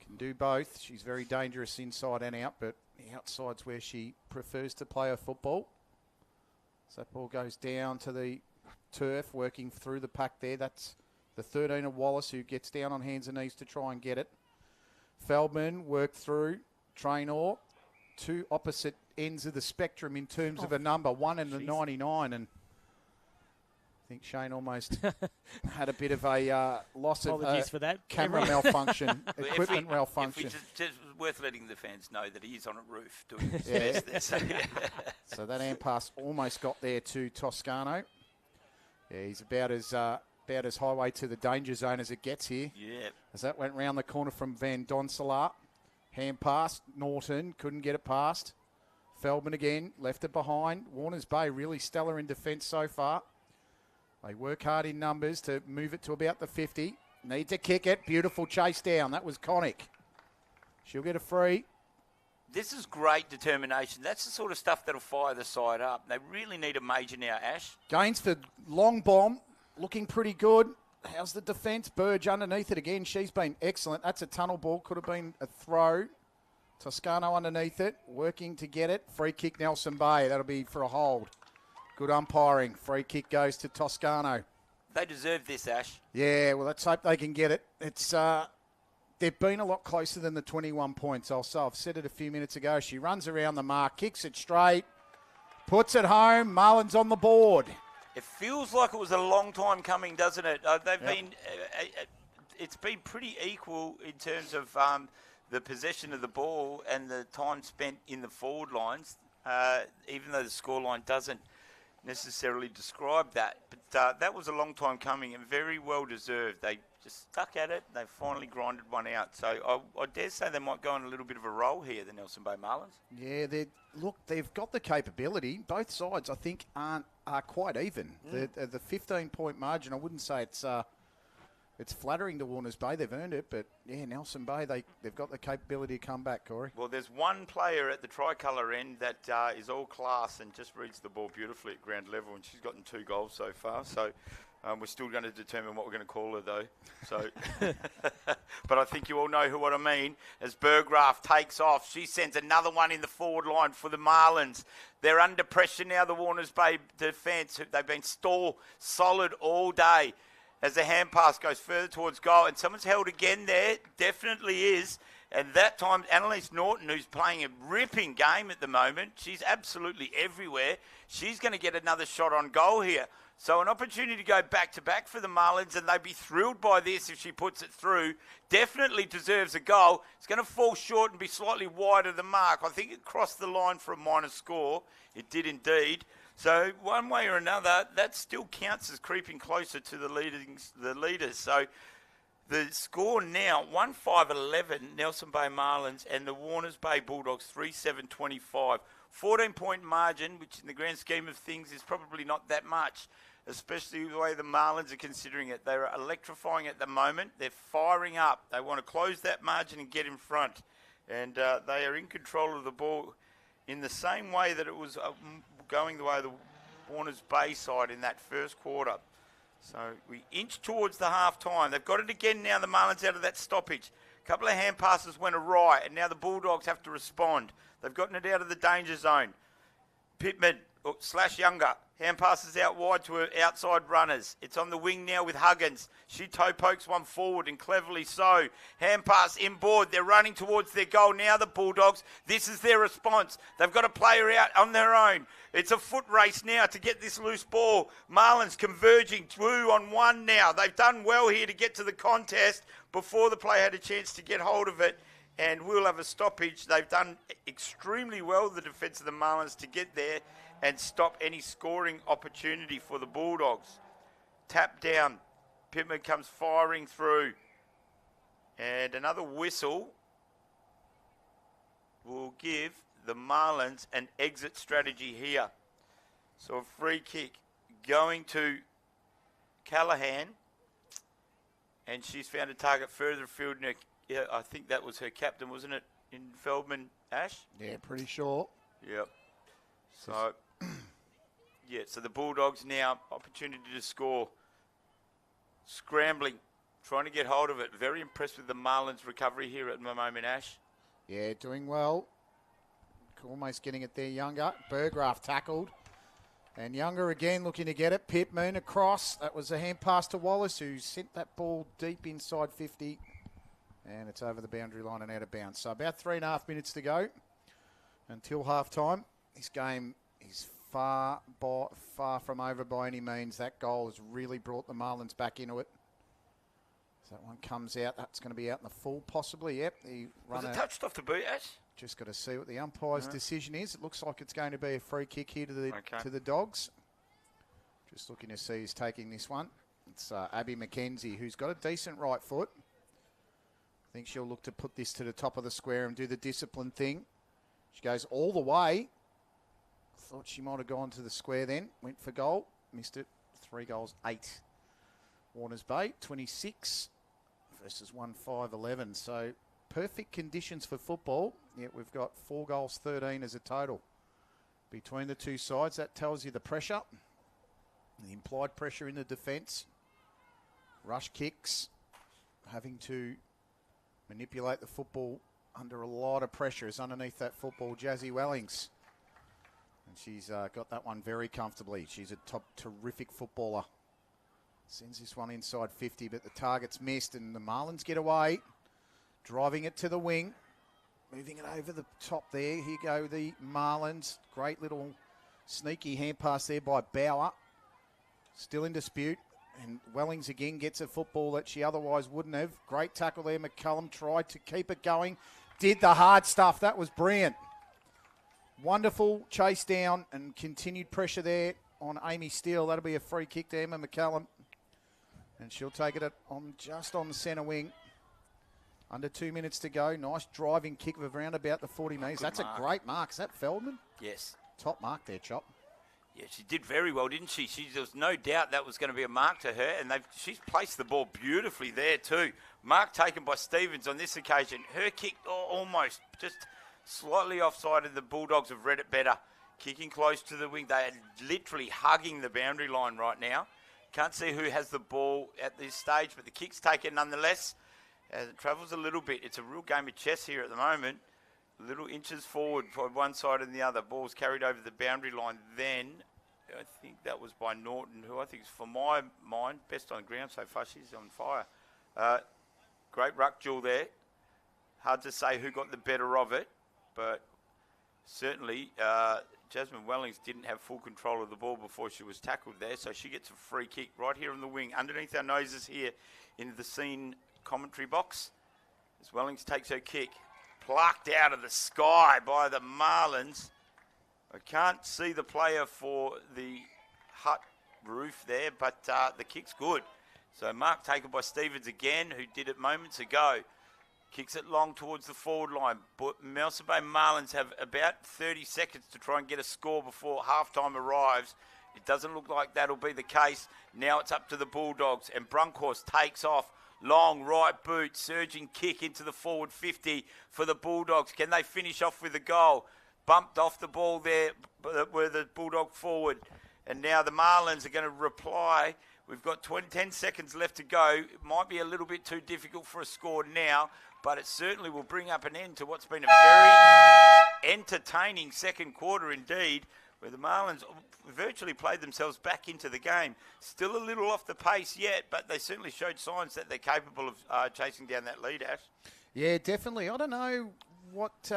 Can do both. She's very dangerous inside and out, but the outside's where she prefers to play her football. So that ball goes down to the turf, working through the pack there. That's the 13 of Wallace, who gets down on hands and knees to try and get it. Feldman worked through. Traynor. Two opposite ends of the spectrum in terms of a number, 1 and a 99, and I think Shane almost had a bit of a loss of for that. camera malfunction, equipment malfunction. Just worth letting the fans know that he is on a roof doing his best there. So that hand pass almost got there to Toscano. Yeah, he's about as highway to the danger zone as it gets here. Yeah. As that went round the corner from Van Donselaar. Hand pass, Norton couldn't get it past. Feldman again, left it behind. Warners Bay really stellar in defence so far. They work hard in numbers to move it to about the 50. Need to kick it. Beautiful chase down. That was Connick. She'll get a free. This is great determination. That's the sort of stuff that'll fire the side up. They really need a major now, Ash. Gainsford, long bomb, looking pretty good. How's the defence? Burge underneath it again. She's been excellent. That's a tunnel ball. Could have been a throw. Toscano underneath it, working to get it. Free kick, Nelson Bay. That'll be for a hold. Good umpiring. Free kick goes to Toscano. They deserve this, Ash. Yeah, well, let's hope they can get it. It's they've been a lot closer than the 21 points. I've said it a few minutes ago. She runs around the mark, kicks it straight, puts it home. Marlin's on the board. It feels like it was a long time coming, doesn't it? It's been pretty equal in terms of the possession of the ball and the time spent in the forward lines, even though the scoreline doesn't necessarily describe that. But that was a long time coming and very well deserved. They just stuck at it. They finally grinded one out. So I dare say they might go on a little bit of a roll here, the Nelson Bay Marlins. Yeah, they've got the capability. Both sides, I think, are quite even. The 15-point margin, I wouldn't say it's flattering to Warners Bay. They've earned it, but yeah, Nelson Bay, they've got the capability to come back, Corey. Well, there's one player at the tricolour end that is all class and just reads the ball beautifully at ground level, and she's gotten 2 goals so far. So we're still going to determine what we're going to call her, though. So, but I think you all know what I mean. As Burgraff takes off, she sends another one in the forward line for the Marlins. They're under pressure now, the Warners Bay defence. They've been solid all day. As the hand pass goes further towards goal, and someone's held again there, definitely is. And that time, Annalise Norton, who's playing a ripping game at the moment, she's absolutely everywhere. She's going to get another shot on goal here. So an opportunity to go back-to-back for the Marlins, and they'd be thrilled by this if she puts it through. Definitely deserves a goal. It's going to fall short and be slightly wide of the mark. I think it crossed the line for a minor score. It did indeed. So one way or another, that still counts as creeping closer to the leaders. So the score now, 1-5-11, Nelson Bay Marlins, and the Warners Bay Bulldogs 3-7-25. 14-point margin, which in the grand scheme of things is probably not that much, especially the way the Marlins are considering it. They're electrifying at the moment. They're firing up. They want to close that margin and get in front. And they are in control of the ball in the same way that it was going the way of the Warners Bay side in that first quarter. So we inch towards the half-time. They've got it again now, the Marlins out of that stoppage. A couple of hand passes went awry, and now the Bulldogs have to respond. They've gotten it out of the danger zone. Pittman / Younger. Hand passes out wide to her outside runners. It's on the wing now with Huggins. She toe pokes one forward and cleverly so. Hand pass inboard. They're running towards their goal now, the Bulldogs. This is their response. They've got a player out on their own. It's a foot race now to get this loose ball. Marlins converging 2-on-1 now. They've done well here to get to the contest before the player had a chance to get hold of it. And we'll have a stoppage. They've done extremely well, the defence of the Marlins, to get there and stop any scoring opportunity for the Bulldogs. Tap down. Pittman comes firing through. And another whistle will give the Marlins an exit strategy here. So a free kick going to Callahan. And she's found a target further afield. Yeah, I think that was her captain, wasn't it, in Feldman, Ash? Yeah, pretty sure. Yep. So, yeah, so the Bulldogs now, opportunity to score. Scrambling, trying to get hold of it. Very impressed with the Marlins' recovery here at the moment, Ash. Yeah, doing well. Almost getting it there, Younger. Burgraff tackled. And Younger again looking to get it. Pittman across. That was a hand pass to Wallace, who sent that ball deep inside 50. And it's over the boundary line and out of bounds. So about 3.5 minutes to go until half-time. This game is far from over by any means. That goal has really brought the Marlins back into it. So that one comes out. That's going to be out in the full, possibly. Yep. Was it touched off the boot, Ash? Just got to see what the umpire's decision is. It looks like it's going to be a free kick here to the Dogs. Just looking to see who's taking this one. It's Abby McKenzie, who's got a decent right foot. I think she'll look to put this to the top of the square and do the discipline thing. She goes all the way. Thought she might have gone to the square then. Went for goal. Missed it. 3 goals, 8. Warners Bay, 26 versus 1-5-11. So perfect conditions for football. Yet we've got 4 goals, 13 as a total between the two sides. That tells you the pressure, the implied pressure in the defence. Rush kicks, having to manipulate the football under a lot of pressure is underneath that football, Jazzy Wellings. And she's got that one very comfortably. She's a terrific footballer. Sends this one inside 50, but the target's missed, and the Marlins get away. Driving it to the wing. Moving it over the top there. Here go the Marlins. Great little sneaky hand pass there by Bauer. Still in dispute. And Wellings again gets a football that she otherwise wouldn't have. Great tackle there. McCullum tried to keep it going. Did the hard stuff. That was brilliant. Wonderful chase down and continued pressure there on Amy Steele. That'll be a free kick to Emma McCullum. And she'll take it just on the centre wing. Under 2 minutes to go. Nice driving kick of around about the 40 metres. That's a great mark. Is that Feldman? Yes. Top mark there, Chop. Yeah, she did very well, didn't she? There was no doubt that was going to be a mark to her, and she's placed the ball beautifully there too. Mark taken by Stevens on this occasion. Her kick almost just slightly offside, and the Bulldogs have read it better. Kicking close to the wing. They are literally hugging the boundary line right now. Can't see who has the ball at this stage, but the kick's taken nonetheless. As it travels a little bit, it's a real game of chess here at the moment. Little inches forward for one side and the other. Ball's carried over the boundary line. Then, I think that was by Norton, who I think is, for my mind, best on ground so far. She's on fire. Great ruck duel there. Hard to say who got the better of it, but certainly Jasmine Wellings didn't have full control of the ball before she was tackled there, so she gets a free kick right here on the wing, underneath our noses here in the scene commentary box. As Wellings takes her kick, plucked out of the sky by the Marlins. I can't see the player for the hut roof there, but the kick's good. So mark taken by Stevens again, who did it moments ago. Kicks it long towards the forward line. But Nelson Bay Marlins have about 30 seconds to try and get a score before halftime arrives. It doesn't look like that'll be the case. Now it's up to the Bulldogs, and Brunkhorst takes off. Long right boot, surging kick into the forward 50 for the Bulldogs. Can they finish off with a goal? Bumped off the ball there where the Bulldog forward. And now the Marlins are going to reply. We've got 10 seconds left to go. It might be a little bit too difficult for a score now, but it certainly will bring up an end to what's been a very entertaining second quarter indeed, where the Marlins virtually played themselves back into the game. Still a little off the pace yet, but they certainly showed signs that they're capable of chasing down that lead, Ash. Yeah, definitely. I don't know what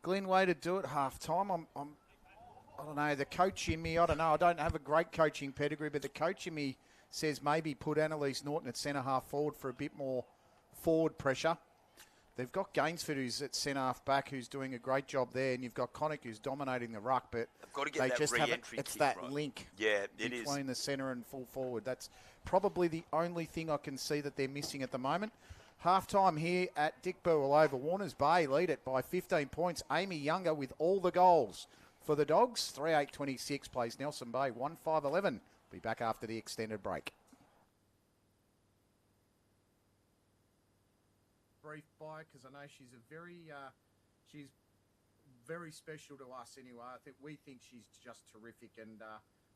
Glenn way to do at half-time. I don't know, the coach in me, I don't know. I don't have a great coaching pedigree, but the coach in me says maybe put Annalise Norton at centre-half forward for a bit more forward pressure. They've got Gainsford, who's at centre-half back, who's doing a great job there, and you've got Connick, who's dominating the ruck, but got to get that just re-entry haven't. It's kick, that right? link between the centre and full forward. That's probably the only thing I can see that they're missing at the moment. Half-time here at Dick Burwell over. Warners Bay lead it by 15 points. Amy Younger with all the goals for the Dogs. 3-8-26 plays Nelson Bay. 1-5-11. Be back after the extended break. Brief by, because I know she's very special to us anyway. We think she's just terrific, and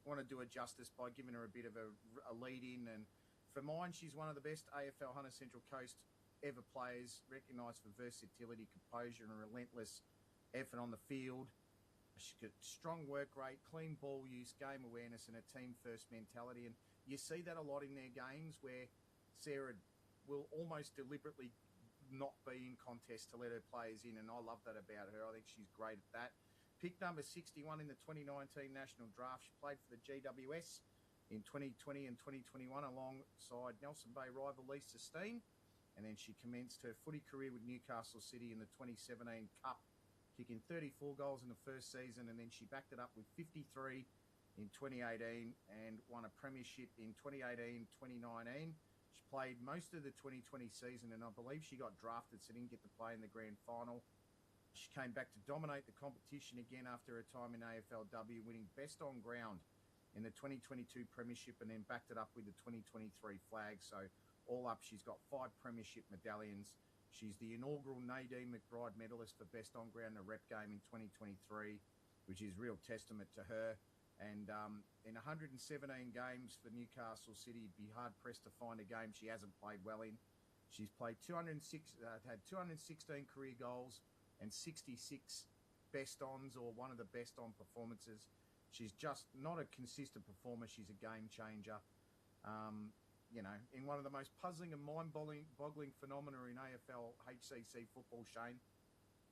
want to do her justice by giving her a bit of a lead in. And for mine, she's one of the best AFL Hunter Central Coast ever players, recognised for versatility, composure, and relentless effort on the field. She's got strong work rate, clean ball use, game awareness, and a team-first mentality. And you see that a lot in their games where Sarah will almost deliberately not be in contest to let her players in, and I love that about her. I think she's great at that. Pick number 61 in the 2019 National Draft. She played for the GWS in 2020 and 2021 alongside Nelson Bay rival Lisa Steen, and then she commenced her footy career with Newcastle City in the 2017 Cup, kicking 34 goals in the first season, and then she backed it up with 53 in 2018 and won a premiership in 2018-2019. She played most of the 2020 season, and I believe she got drafted, so didn't get to play in the grand final. She came back to dominate the competition again after her time in AFLW, winning best on ground in the 2022 Premiership and then backed it up with the 2023 flag. So all up, she's got 5 Premiership medallions. She's the inaugural Nadine McBride medalist for best on ground in a rep game in 2023, which is real testament to her. And in 117 games for Newcastle City, it'd be hard-pressed to find a game she hasn't played well in. She's played had 216 career goals and 66 best-ons or one of the best-on performances. She's just not a consistent performer. She's a game changer. In one of the most puzzling and mind-boggling phenomena in AFL HCC football, Shane,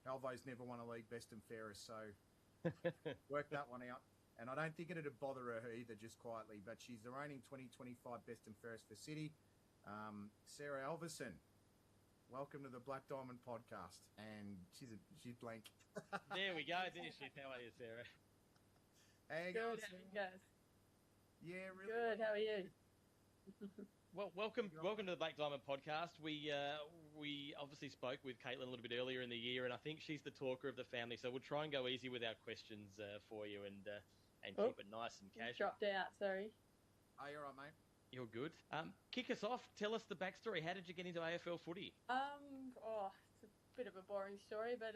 Alvo's never won a league best and fairest, so work that one out. And I don't think it'd bother her either, just quietly. But she's the reigning 2025 best and fairest for City. Sarah Alverson, welcome to the Black Diamond podcast. And she's blank. There we go. There she is. How are you, Sarah? Hey, Good, how are you guys? Yeah, really. Good, how are you? Well, welcome to the Black Diamond podcast. We obviously spoke with Caitlin a little bit earlier in the year, and I think she's the talker of the family. So we'll try and go easy with our questions for you and keep it nice and casual. Dropped out, sorry. Oh, you're right, mate. You're good. Kick us off. Tell us the backstory. How did you get into AFL footy? It's a bit of a boring story, but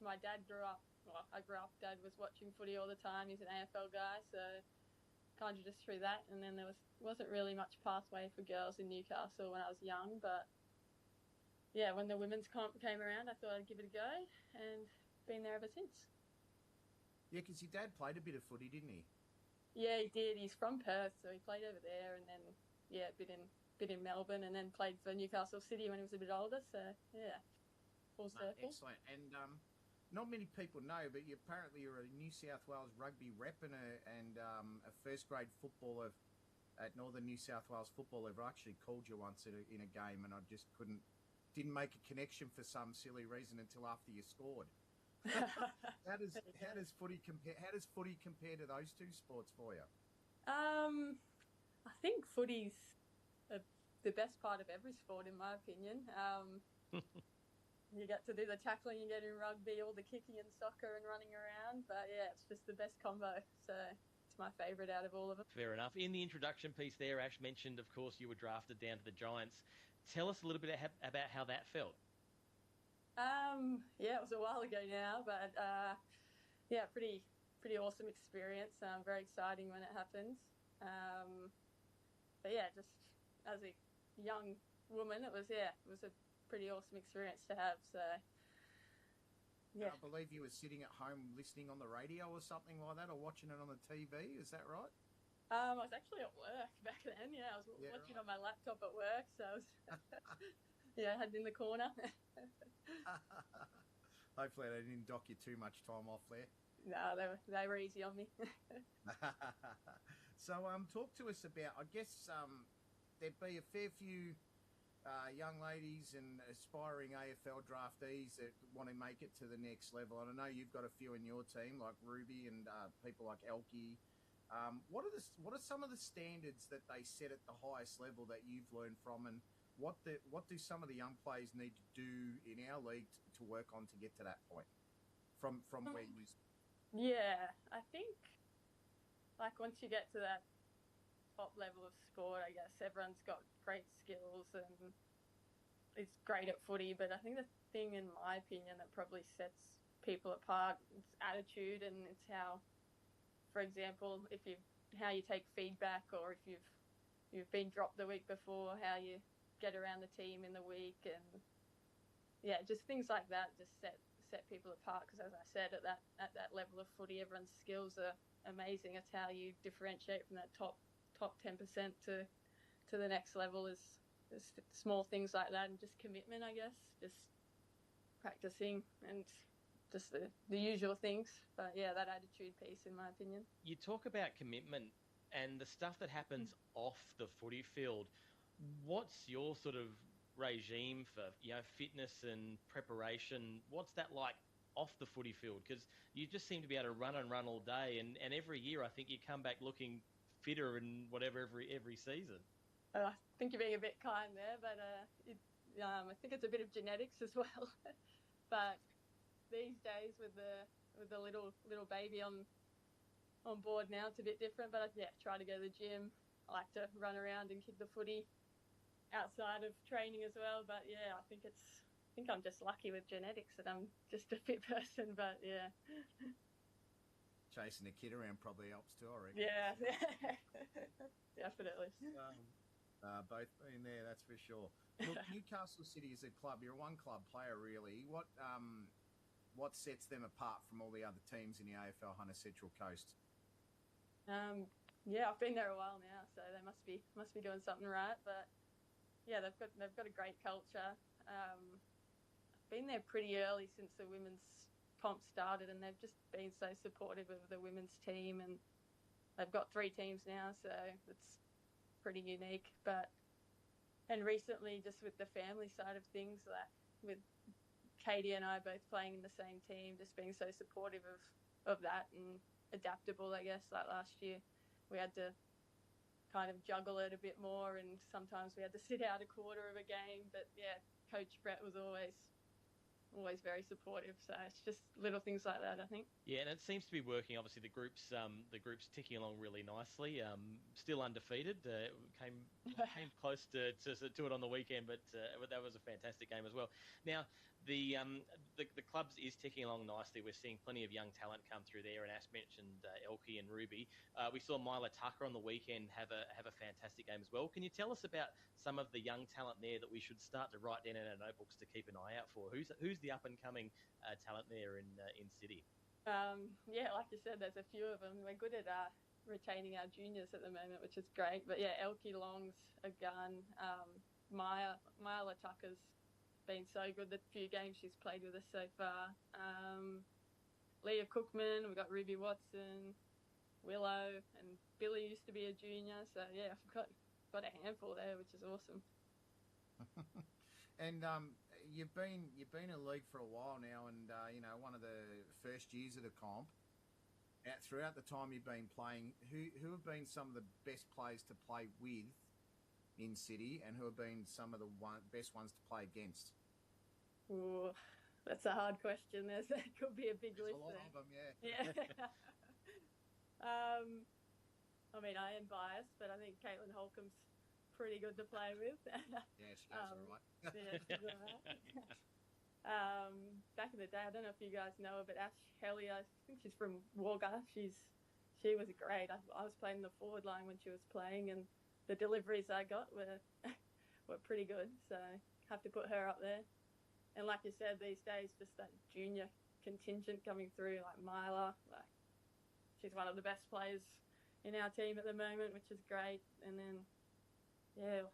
my dad grew up. Well, I grew up. Dad was watching footy all the time. He's an AFL guy, so kind of just through that. And then there wasn't really much pathway for girls in Newcastle when I was young, but yeah, when the women's comp came around, I thought I'd give it a go, and been there ever since. Yeah, because your dad played a bit of footy, didn't he? Yeah, he did. He's from Perth, so he played over there, and then a bit in Melbourne, and then played for Newcastle City when he was a bit older. So yeah, full circle. Excellent. And not many people know, but you're a New South Wales rugby rep and a first grade footballer at Northern New South Wales Football. I've actually called you once in a game, and I just didn't make a connection for some silly reason until after you scored. How does footy compare to those two sports for you? I think footy's the best part of every sport, in my opinion. You get to do the tackling you get in rugby, all the kicking in soccer and running around. But yeah, it's just the best combo. So it's my favourite out of all of them. Fair enough. In the introduction piece there, Ash mentioned, of course, you were drafted down to the Giants. Tell us a little bit about how that felt. Yeah, it was a while ago now, but yeah, pretty awesome experience. Very exciting when it happens. But yeah, just as a young woman, it was a pretty awesome experience to have. So yeah, I believe you were sitting at home listening on the radio or something like that, or watching it on the TV. Is that right? I was actually at work back then. Yeah, I was watching on my laptop at work, so I was I had it in the corner. Hopefully they didn't dock you too much time off there. No, they were easy on me. So talk to us about, I guess there'd be a fair few young ladies and aspiring AFL draftees that want to make it to the next level. And I know you've got a few in your team, like Ruby and people like Elkie. What are some of the standards that they set at the highest level that you've learned from, and what do some of the young players need to do in our league to work on to get to that point from where you? Yeah, I think once you get to that top level of sport, I guess everyone's got great skills and is great at footy. But I think the thing, in my opinion, that probably sets people apart is attitude, and it's how, for example, how you take feedback, or if you've been dropped the week before, how you get around the team in the week, and yeah, just things like that just set people apart. Because as I said, at that level of footy, everyone's skills are amazing. It's how you differentiate from that top 10% to the next level is small things like that, and just commitment, I guess, just practicing and just the usual things. But yeah, that attitude piece, in my opinion. You talk about commitment and the stuff that happens off the footy field. What's your sort of regime for fitness and preparation? What's that like off the footy field? Because you just seem to be able to run all day, and every year I think you come back looking fitter and whatever every season. I think you're being a bit kind there, but I think it's a bit of genetics as well. But these days with the little baby on board now, it's a bit different. But yeah, try to go to the gym. I like to run around and kick the footy outside of training as well. But yeah, I think I'm just lucky with genetics that I'm just a fit person. But yeah. Chasing the kid around probably helps too, I reckon. Yeah, definitely. Both been there, that's for sure. Look, Newcastle City is a club. You're a one-club player, really. What sets them apart from all the other teams in the AFL Hunter Central Coast? Yeah, I've been there a while now, so they must be doing something right. But yeah, they've got a great culture. I've been there pretty early since the women's comp started, and they've just been so supportive of the women's team, and they've got 3 teams now, so it's pretty unique. And recently, just with the family side of things, like with Katie and I both playing in the same team, just being so supportive of that and adaptable, I guess. Like last year, we had to kind of juggle it a bit more, and sometimes we had to sit out a quarter of a game. But yeah, Coach Brett was always very supportive. So it's just little things like that, I think. Yeah, and it seems to be working. Obviously, the group's ticking along really nicely. Still undefeated. Came close to it on the weekend, but that was a fantastic game as well. Now, the clubs is ticking along nicely. We're seeing plenty of young talent come through there, and Ash mentioned Elkie and Ruby. We saw Mila Tucker on the weekend have a fantastic game as well. Can you tell us about some of the young talent there that we should start to write down in our notebooks to keep an eye out for? Who's the up and coming talent there in City? Yeah, like you said, there's a few of them. We're good at retaining our juniors at the moment, which is great. But yeah, Elkie Long's a gun. Mila Tucker's been so good the few games she's played with us so far. Leah Cookman, we've got Ruby Watson, Willow, and Billy used to be a junior. So yeah, I've got a handful there, which is awesome. And you've been in a league for a while now, and one of the first years of the comp. Throughout the time you've been playing, who have been some of the best players to play with in City, and who have been some of the best ones to play against? Ooh, that's a hard question. There could be a big list. A lot of them, yeah. Yeah. I mean, I am biased, but I think Caitlin Holcomb's pretty good to play with. Yeah, she does all right. Yeah, she's all right. Back in the day, I don't know if you guys know her, but Ash Helly, I think she's from Wagga. She was great. I was playing the forward line when she was playing, and the deliveries I got were pretty good. So have to put her up there. And like you said, these days, just that junior contingent coming through, like Myla, she's one of the best players in our team at the moment, which is great. And then, yeah,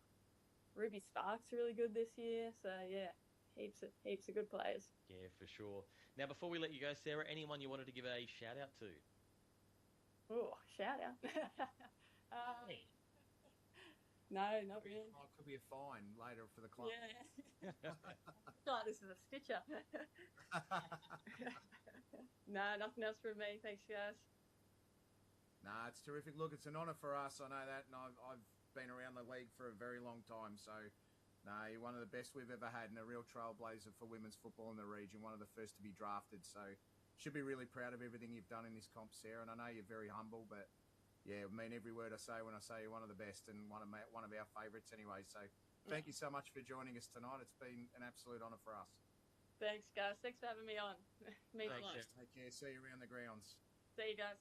Ruby Sparks really good this year. So yeah, heaps of good players. Yeah, for sure. Now, before we let you go, Sarah, anyone you wanted to give a shout out to? Oh, shout out. No, not really. Oh, it could be a fine later for the club. Yeah. Oh, this is a stitcher. No, nothing else from me. Thanks, guys. Nah, it's terrific. Look, it's an honour for us. I know that, and I've been around the league for a very long time. So, no, you're one of the best we've ever had, and a real trailblazer for women's football in the region. One of the first to be drafted. So, should be really proud of everything you've done in this comp, Sarah. And I know you're very humble, but yeah, I mean every word I say when I say you're one of the best and one of our favourites anyway. So, thank you so much for joining us tonight. It's been an absolute honour for us. Thanks, guys. Thanks for having me on. Means a lot. Take care. See you around the grounds. See you guys.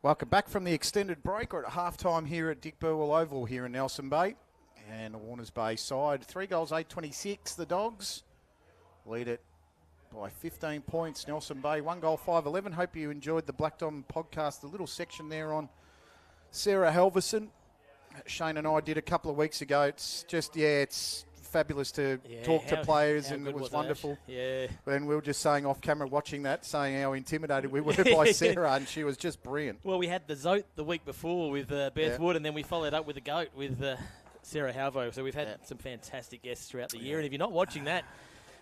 Welcome back from the extended break. We're at halftime here at Dick Burwell Oval here in Nelson Bay. And the Warners Bay side, 3 goals, 8-26. The Dogs lead it by 15 points. Nelson Bay, 1 goal, 5-11. Hope you enjoyed the Black Dom podcast, the little section there on Sarah Halverson. Shane and I did a couple of weeks ago. It's just, it's fabulous to talk to players, and it was wonderful. Yeah. And we were just saying off camera, watching that, saying how intimidated we were by Sarah, and she was just brilliant. Well, we had the Zote the week before with Beth Wood, and then we followed up with the Goat with Sarah Halvo. So we've had some fantastic guests throughout the year. And if you're not watching that,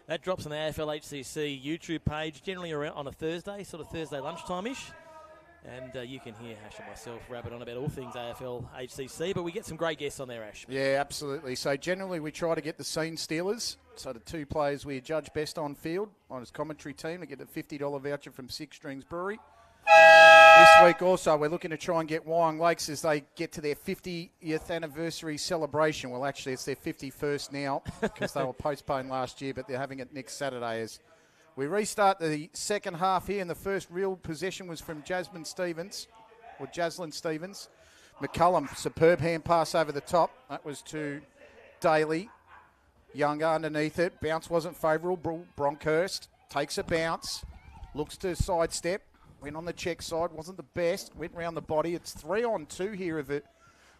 that drops on the AFL HCC YouTube page, generally around on a Thursday, sort of Thursday lunchtime-ish. And you can hear Ash and myself rabbit on about all things AFL HCC, but we get some great guests on there, Ash. Yeah, absolutely. So generally we try to get the scene stealers. So the 2 players we judge best on field on his commentary team to get a $50 voucher from Six Strings Brewery. This week also we're looking to try and get Wyong Lakes as they get to their 50th anniversary celebration. Well, actually it's their 51st now because they were postponed last year, but they're having it next Saturday as we restart the second half here, and the first real possession was from Jaslyn Stevens. McCullum, superb hand pass over the top. That was to Daly. Younger underneath it. Bounce wasn't favourable. Bronkhurst takes a bounce. Looks to sidestep. Went on the check side. Wasn't the best. Went round the body. It's 3-on-2 here of it.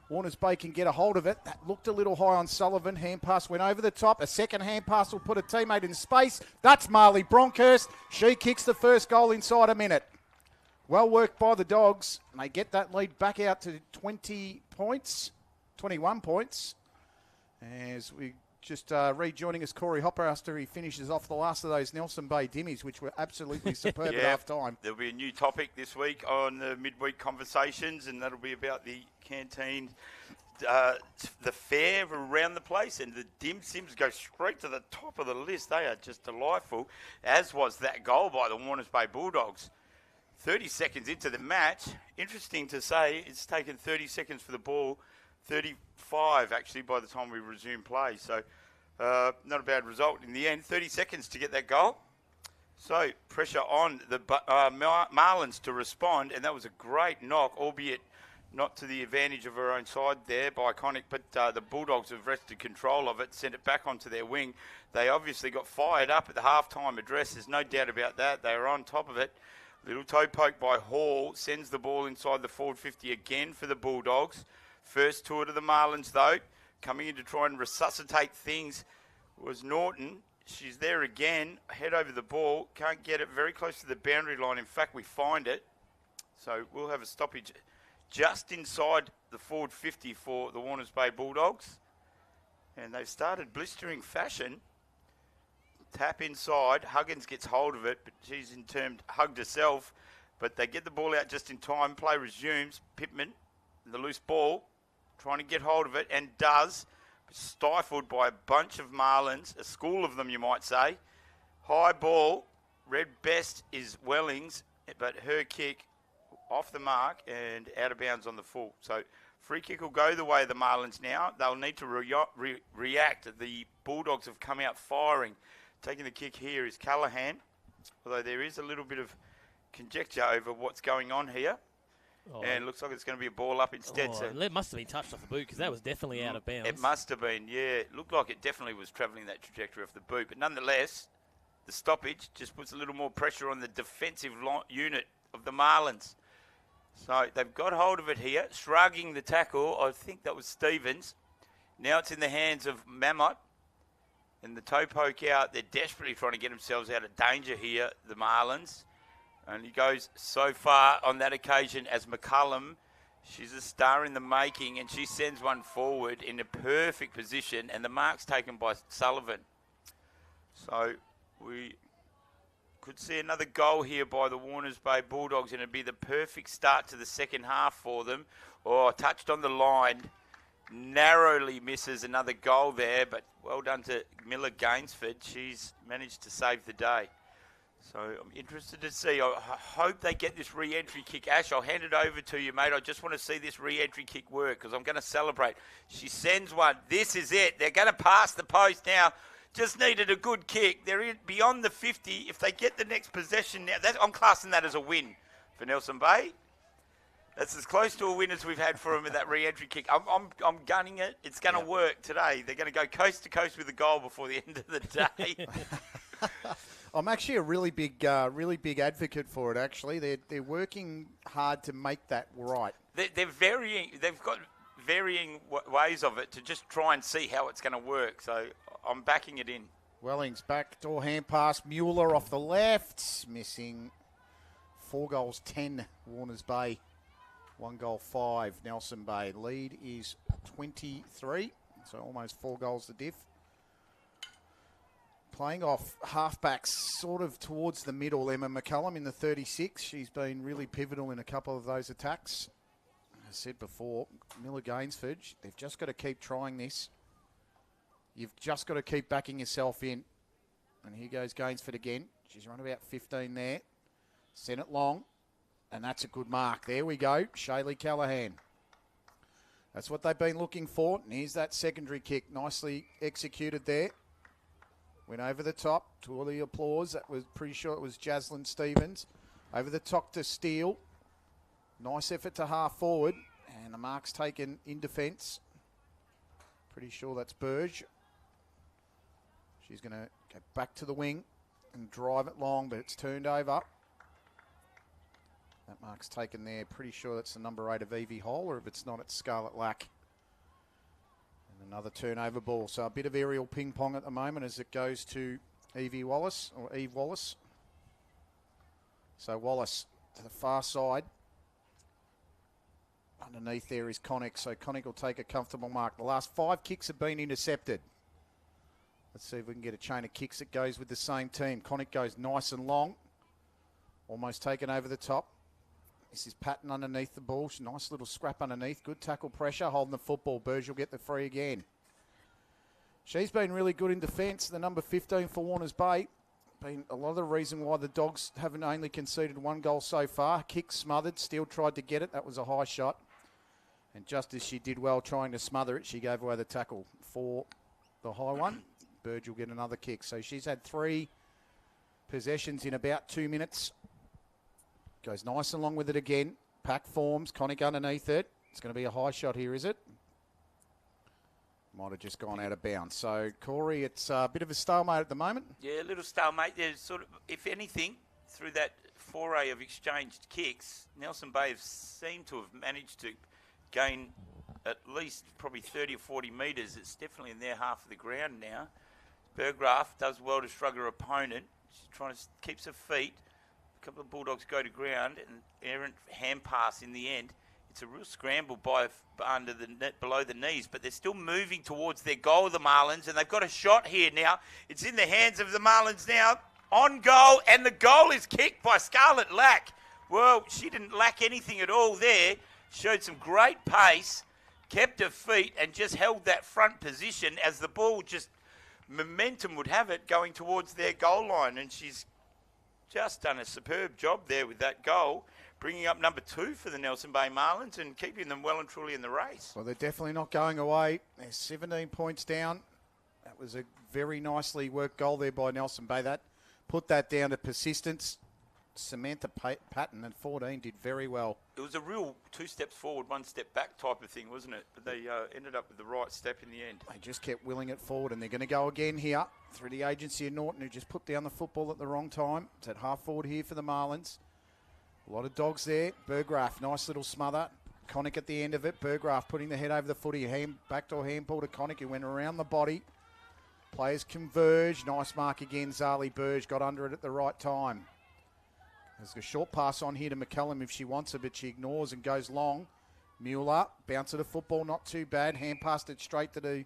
Warners Bay can get a hold of it. That looked a little high on Sullivan. Hand pass went over the top. A second hand pass will put a teammate in space. That's Marley Bronkhurst. She kicks the first goal inside a minute. Well worked by the Dogs. And they get that lead back out to 21 points. As we just rejoining us, Corey Hopper, after he finishes off the last of those Nelson Bay dimmies, which were absolutely superb at half time. There'll be a new topic this week on the midweek conversations, and that'll be about the canteen, the fare around the place, and the dim sims go straight to the top of the list. They are just delightful, as was that goal by the Warners Bay Bulldogs. 30 seconds into the match. Interesting to say, it's taken 30 seconds for the ball, 35 actually by the time we resume play. So not a bad result in the end. 30 seconds to get that goal. So pressure on the Marlins to respond, and that was a great knock, albeit not to the advantage of our own side there by Connick, but the Bulldogs have wrested control of it, sent it back onto their wing. They obviously got fired up at the half-time address. There's no doubt about that. They were on top of it. Little toe poke by Hall sends the ball inside the forward 50 again for the Bulldogs. First tour to the Marlins, though. Coming in to try and resuscitate things was Norton. She's there again. Head over the ball. Can't get it very close to the boundary line. In fact, we find it. So we'll have a stoppage just inside the forward 50 for the Warners Bay Bulldogs. And they've started blistering fashion. Tap inside. Huggins gets hold of it, but she's in turn hugged herself. But they get the ball out just in time. Play resumes. Pittman, the loose ball, trying to get hold of it, and does. Stifled by a bunch of Marlins, a school of them, you might say. High ball. Red best is Wellings, but her kick off the mark and out of bounds on the full. So free kick will go the way of the Marlins now. They'll need to react. The Bulldogs have come out firing. Taking the kick here is Callaghan, although there is a little bit of conjecture over what's going on here. Oh. And it looks like it's going to be a ball up instead. So it must have been touched off the boot because that was definitely out of bounds. It must have been, yeah. It looked like it definitely was travelling that trajectory off the boot. But nonetheless, the stoppage just puts a little more pressure on the defensive unit of the Marlins. So they've got hold of it here, shrugging the tackle. I think that was Stevens. Now it's in the hands of Mammoth. And the toe poke out. They're desperately trying to get themselves out of danger here, the Marlins. Only goes so far on that occasion as McCullum. She's a star in the making, and she sends one forward in a perfect position, and the mark's taken by Sullivan. So we could see another goal here by the Warners Bay Bulldogs, and it'd be the perfect start to the second half for them. Oh, touched on the line. Narrowly misses another goal there, but well done to Miller Gainsford. She's managed to save the day. So I'm interested to see. I hope they get this re-entry kick. Ash, I'll hand it over to you, mate. I just want to see this re-entry kick work because I'm going to celebrate. She sends one. This is it. They're going to pass the post now. Just needed a good kick. They're in beyond the 50. If they get the next possession now, I'm classing that as a win for Nelson Bay. That's as close to a win as we've had for him in that re-entry kick. I'm gunning it. It's going to work today. They're going to go coast to coast with a goal before the end of the day. I'm actually a really big advocate for it. Actually, they're working hard to make that right. They're varying. They've got varying ways of it to just try and see how it's going to work. So I'm backing it in. Welling's backdoor hand pass. Mueller off the left, missing. 4 goals, 10 Warners Bay. 1 goal, 5 Nelson Bay. Lead is 23, so almost 4 goals to diff. Playing off halfbacks sort of towards the middle. Emma McCullum in the 36. She's been really pivotal in a couple of those attacks. As I said before, Miller Gainsford, they've just got to keep trying this. You've just got to keep backing yourself in. And here goes Gainsford again. She's run about 15 there. Sent it long. And that's a good mark. There we go. Shaylee Callahan. That's what they've been looking for. And here's that secondary kick. Nicely executed there. Went over the top to all the applause. That was pretty sure it was Jaslyn Stevens. Over the top to Steele. Nice effort to half forward. And the mark's taken in defence. Pretty sure that's Burge. She's going to go back to the wing and drive it long, but it's turned over. That mark's taken there. Pretty sure that's the number 8 of Evie Hall, or if it's not, it's Scarlett Lack. And another turnover ball. So a bit of aerial ping pong at the moment as it goes to Eve Wallace. So Wallace to the far side. Underneath there is Connick, so Connick will take a comfortable mark. The last 5 kicks have been intercepted. Let's see if we can get a chain of kicks that goes with the same team. Connick goes nice and long. Almost taken over the top. This is Patton underneath the ball. Nice little scrap underneath. Good tackle pressure. Holding the football. Burge will get the free again. She's been really good in defence. The number 15 for Warners Bay. Been a lot of the reason why the Dogs haven't only conceded 1 goal so far. Kick smothered. Steele tried to get it. That was a high shot. And just as she did well trying to smother it, she gave away the tackle for the high one. Burge will get another kick. So she's had 3 possessions in about 2 minutes. Goes nice and long with it again. Pack forms. Connick underneath it. It's going to be a high shot here, is it? Might have just gone out of bounds. So, Corey, it's a bit of a stalemate at the moment. Yeah, a little stalemate. There's sort of, if anything, through that foray of exchanged kicks, Nelson Bay have seemed to have managed to gain at least probably 30 or 40 metres. It's definitely in their half of the ground now. Burgraff does well to shrug her opponent. She's trying to keep her feet. A couple of Bulldogs go to ground and errant hand pass in the end. It's a real scramble by under the net below the knees, but they're still moving towards their goal, the Marlins, and they've got a shot here now. It's in the hands of the Marlins now. On goal, and the goal is kicked by Scarlett Lack. Well, she didn't lack anything at all there. Showed some great pace, kept her feet, and just held that front position as the ball just, momentum would have it, going towards their goal line, and she's just done a superb job there with that goal, bringing up number 2 for the Nelson Bay Marlins and keeping them well and truly in the race. Well, they're definitely not going away. They're 17 points down. That was a very nicely worked goal there by Nelson Bay. That put that down to persistence. Samantha Patton at 14 did very well. It was a real 2 steps forward, 1 step back type of thing, wasn't it? But they ended up with the right step in the end. They just kept willing it forward, and they're going to go again here through the agency of Norton, who just put down the football at the wrong time. It's at half forward here for the Marlins. A lot of Dogs there. Burgraff, nice little smother. Connick at the end of it. Burgraff putting the head over the footy. Backdoor handball to Connick, who went around the body. Players converge. Nice mark again. Zali Burge got under it at the right time. There's a short pass on here to McCullum if she wants it, but she ignores and goes long. Mueller, bounce of the football, not too bad. Hand passed it straight to the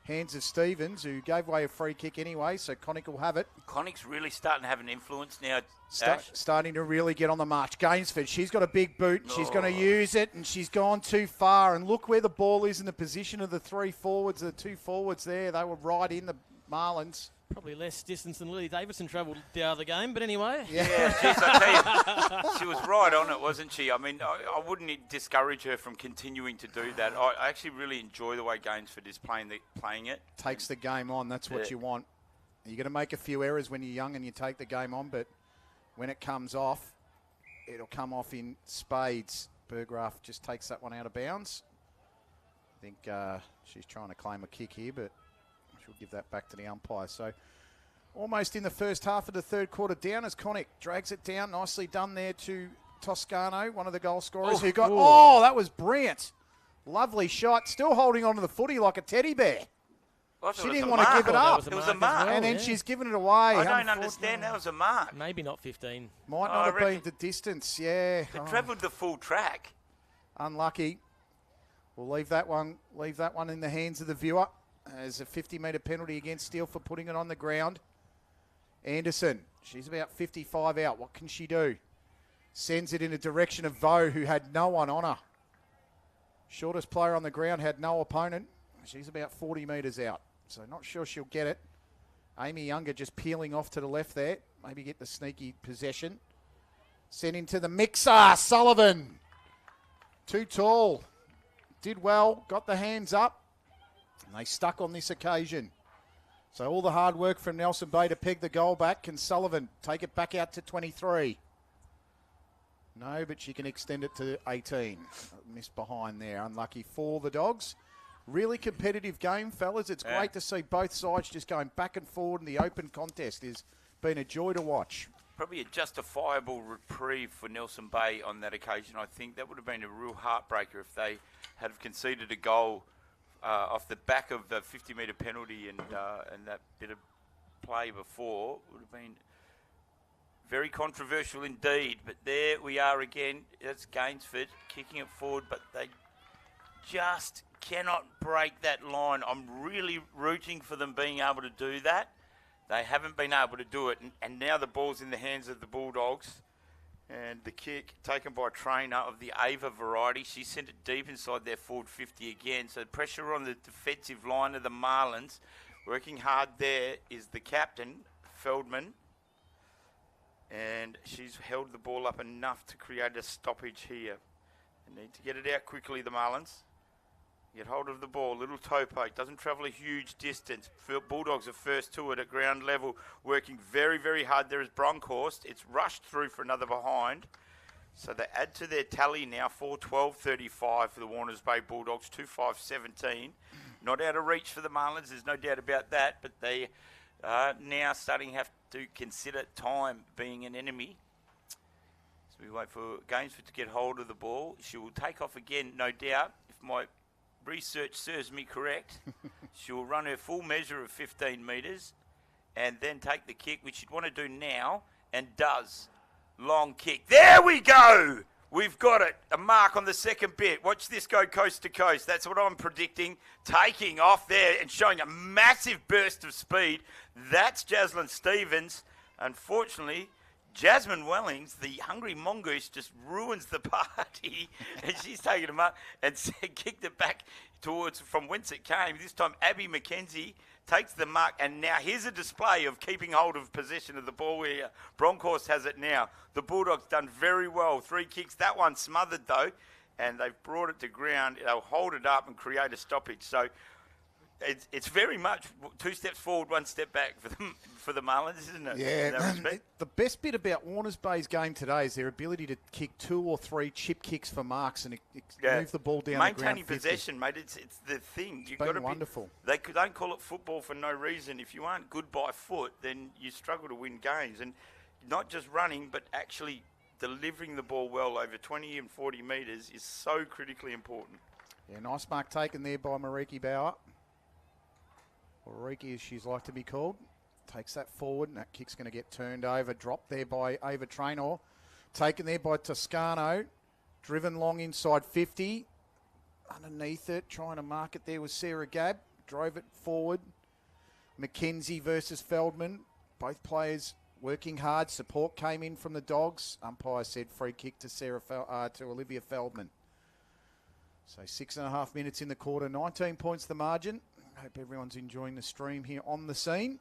hands of Stevens, who gave away a free kick anyway, so Connick will have it. Connick's really starting to have an influence now, starting to really get on the march. Gainsford, she's got a big boot, and she's going to use it, and she's gone too far. And look where the ball is in the position of the 3 forwards, the 2 forwards there. They were right in the Marlins. Probably less distance than Lily Davidson travelled the other game, but anyway. Yeah, geez, I tell you, she was right on it, wasn't she? I mean, I wouldn't discourage her from continuing to do that. I actually really enjoy the way Gainsford is playing it. Takes the game on, that's what you want. You're going to make a few errors when you're young and you take the game on, but when it comes off, it'll come off in spades. Burgraff just takes that one out of bounds. I think she's trying to claim a kick here, but she'll give that back to the umpire. So almost in the first half of the third quarter down as Connick drags it down. Nicely done there to Toscano, one of the goal scorers who got... Oh, that was brilliant. Lovely shot. Still holding on to the footy like a teddy bear. She didn't want to give it up. It was a mark. And then she's given it away. I don't understand. That was a mark. Maybe not 15. Might not have been the distance, yeah. It travelled the full track. Unlucky. We'll leave that one in the hands of the viewer as a 50-metre penalty against Steele for putting it on the ground. Anderson, she's about 55 out. What can she do? Sends it in the direction of Vo, who had no one on her. Shortest player on the ground, had no opponent. She's about 40 metres out, so not sure she'll get it. Amy Younger just peeling off to the left there. Maybe get the sneaky possession. Sent into the mixer, Sullivan. Too tall. Did well, got the hands up, and they stuck on this occasion. So all the hard work from Nelson Bay to peg the goal back. Can Sullivan take it back out to 23? No, but she can extend it to 18. Missed behind there. Unlucky for the Dogs. Really competitive game, fellas. It's great to see both sides just going back and forward, and the open contest has been a joy to watch. Probably a justifiable reprieve for Nelson Bay on that occasion. I think that would have been a real heartbreaker if they had conceded a goal off the back of the 50-metre penalty and that bit of play before. Would have been very controversial indeed. But there we are again. That's Gainsford kicking it forward, but they just cannot break that line. I'm really rooting for them being able to do that. They haven't been able to do it, and now the ball's in the hands of the Bulldogs. And the kick taken by a trainer of the Ava variety. She sent it deep inside their forward 50 again. So pressure on the defensive line of the Marlins. Working hard there is the captain, Feldman. And she's held the ball up enough to create a stoppage here. They need to get it out quickly, the Marlins. Get hold of the ball, little toe poke, doesn't travel a huge distance. Bulldogs are first to it at ground level, working very, very hard. There is Bronkhorst. It's rushed through for another behind. So they add to their tally now, 4-12-35 for the Warners Bay Bulldogs, 2-5-17. Not out of reach for the Marlins, there's no doubt about that, but they are now starting to have to consider time being an enemy. So we wait for Gainsford to get hold of the ball. She will take off again, no doubt, if my research serves me correct. She'll run her full measure of 15 metres and then take the kick, which she'd want to do now, and does. Long kick. There we go! We've got it. A mark on the second bit. Watch this go coast to coast. That's what I'm predicting. Taking off there and showing a massive burst of speed. That's Jaslyn Stevens. Unfortunately, Jasmine Wellings, the hungry mongoose, just ruins the party, and she's taken him up and kicked it back towards from whence it came. This time, Abby McKenzie takes the mark, and now here's a display of keeping hold of possession of the ball here. Bronkhorst has it now. The Bulldogs done very well. 3 kicks. That one smothered, though, and they've brought it to ground. They'll hold it up and create a stoppage. So it's very much 2 steps forward, 1 step back for the Marlins, isn't it? Yeah. The best bit about Warners Bay's game today is their ability to kick 2 or 3 chip kicks for marks and move the ball down the ground. Maintaining possession, mate, it's the thing. You've got to be wonderful. They don't call it football for no reason. If you aren't good by foot, then you struggle to win games. And not just running, but actually delivering the ball well over 20 and 40 metres is so critically important. Yeah, nice mark taken there by Mariki Bauer. Or Riki, as she's like to be called, takes that forward, and that kick's going to get turned over. Dropped there by Ava Traynor. Taken there by Toscano. Driven long inside 50. Underneath it, trying to mark it there was Sarah Gabb. Drove it forward. McKenzie versus Feldman. Both players working hard. Support came in from the Dogs. Umpire said free kick to to Olivia Feldman. So 6.5 minutes in the quarter. 19 points the margin. Hope everyone's enjoying the stream here on the scene.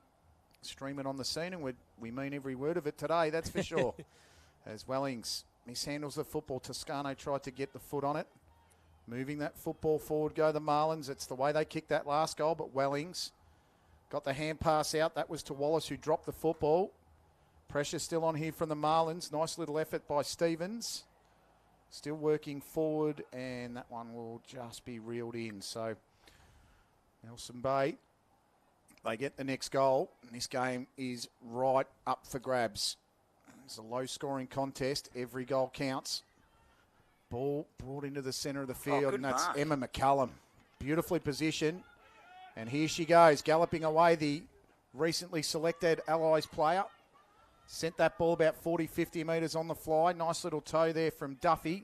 Streaming on the scene, and we mean every word of it today, that's for sure. As Wellings mishandles the football, Toscano tried to get the foot on it. Moving that football forward go the Marlins. It's the way they kicked that last goal, but Wellings got the hand pass out. That was to Wallace, who dropped the football. Pressure still on here from the Marlins. Nice little effort by Stevens. Still working forward, and that one will just be reeled in. So Nelson Bay, they get the next goal. And this game is right up for grabs. It's a low-scoring contest. Every goal counts. Ball brought into the centre of the field, and that's mark. Emma McCallum. Beautifully positioned. And here she goes, galloping away, the recently selected Allies player. Sent that ball about 40, 50 metres on the fly. Nice little toe there from Duffy.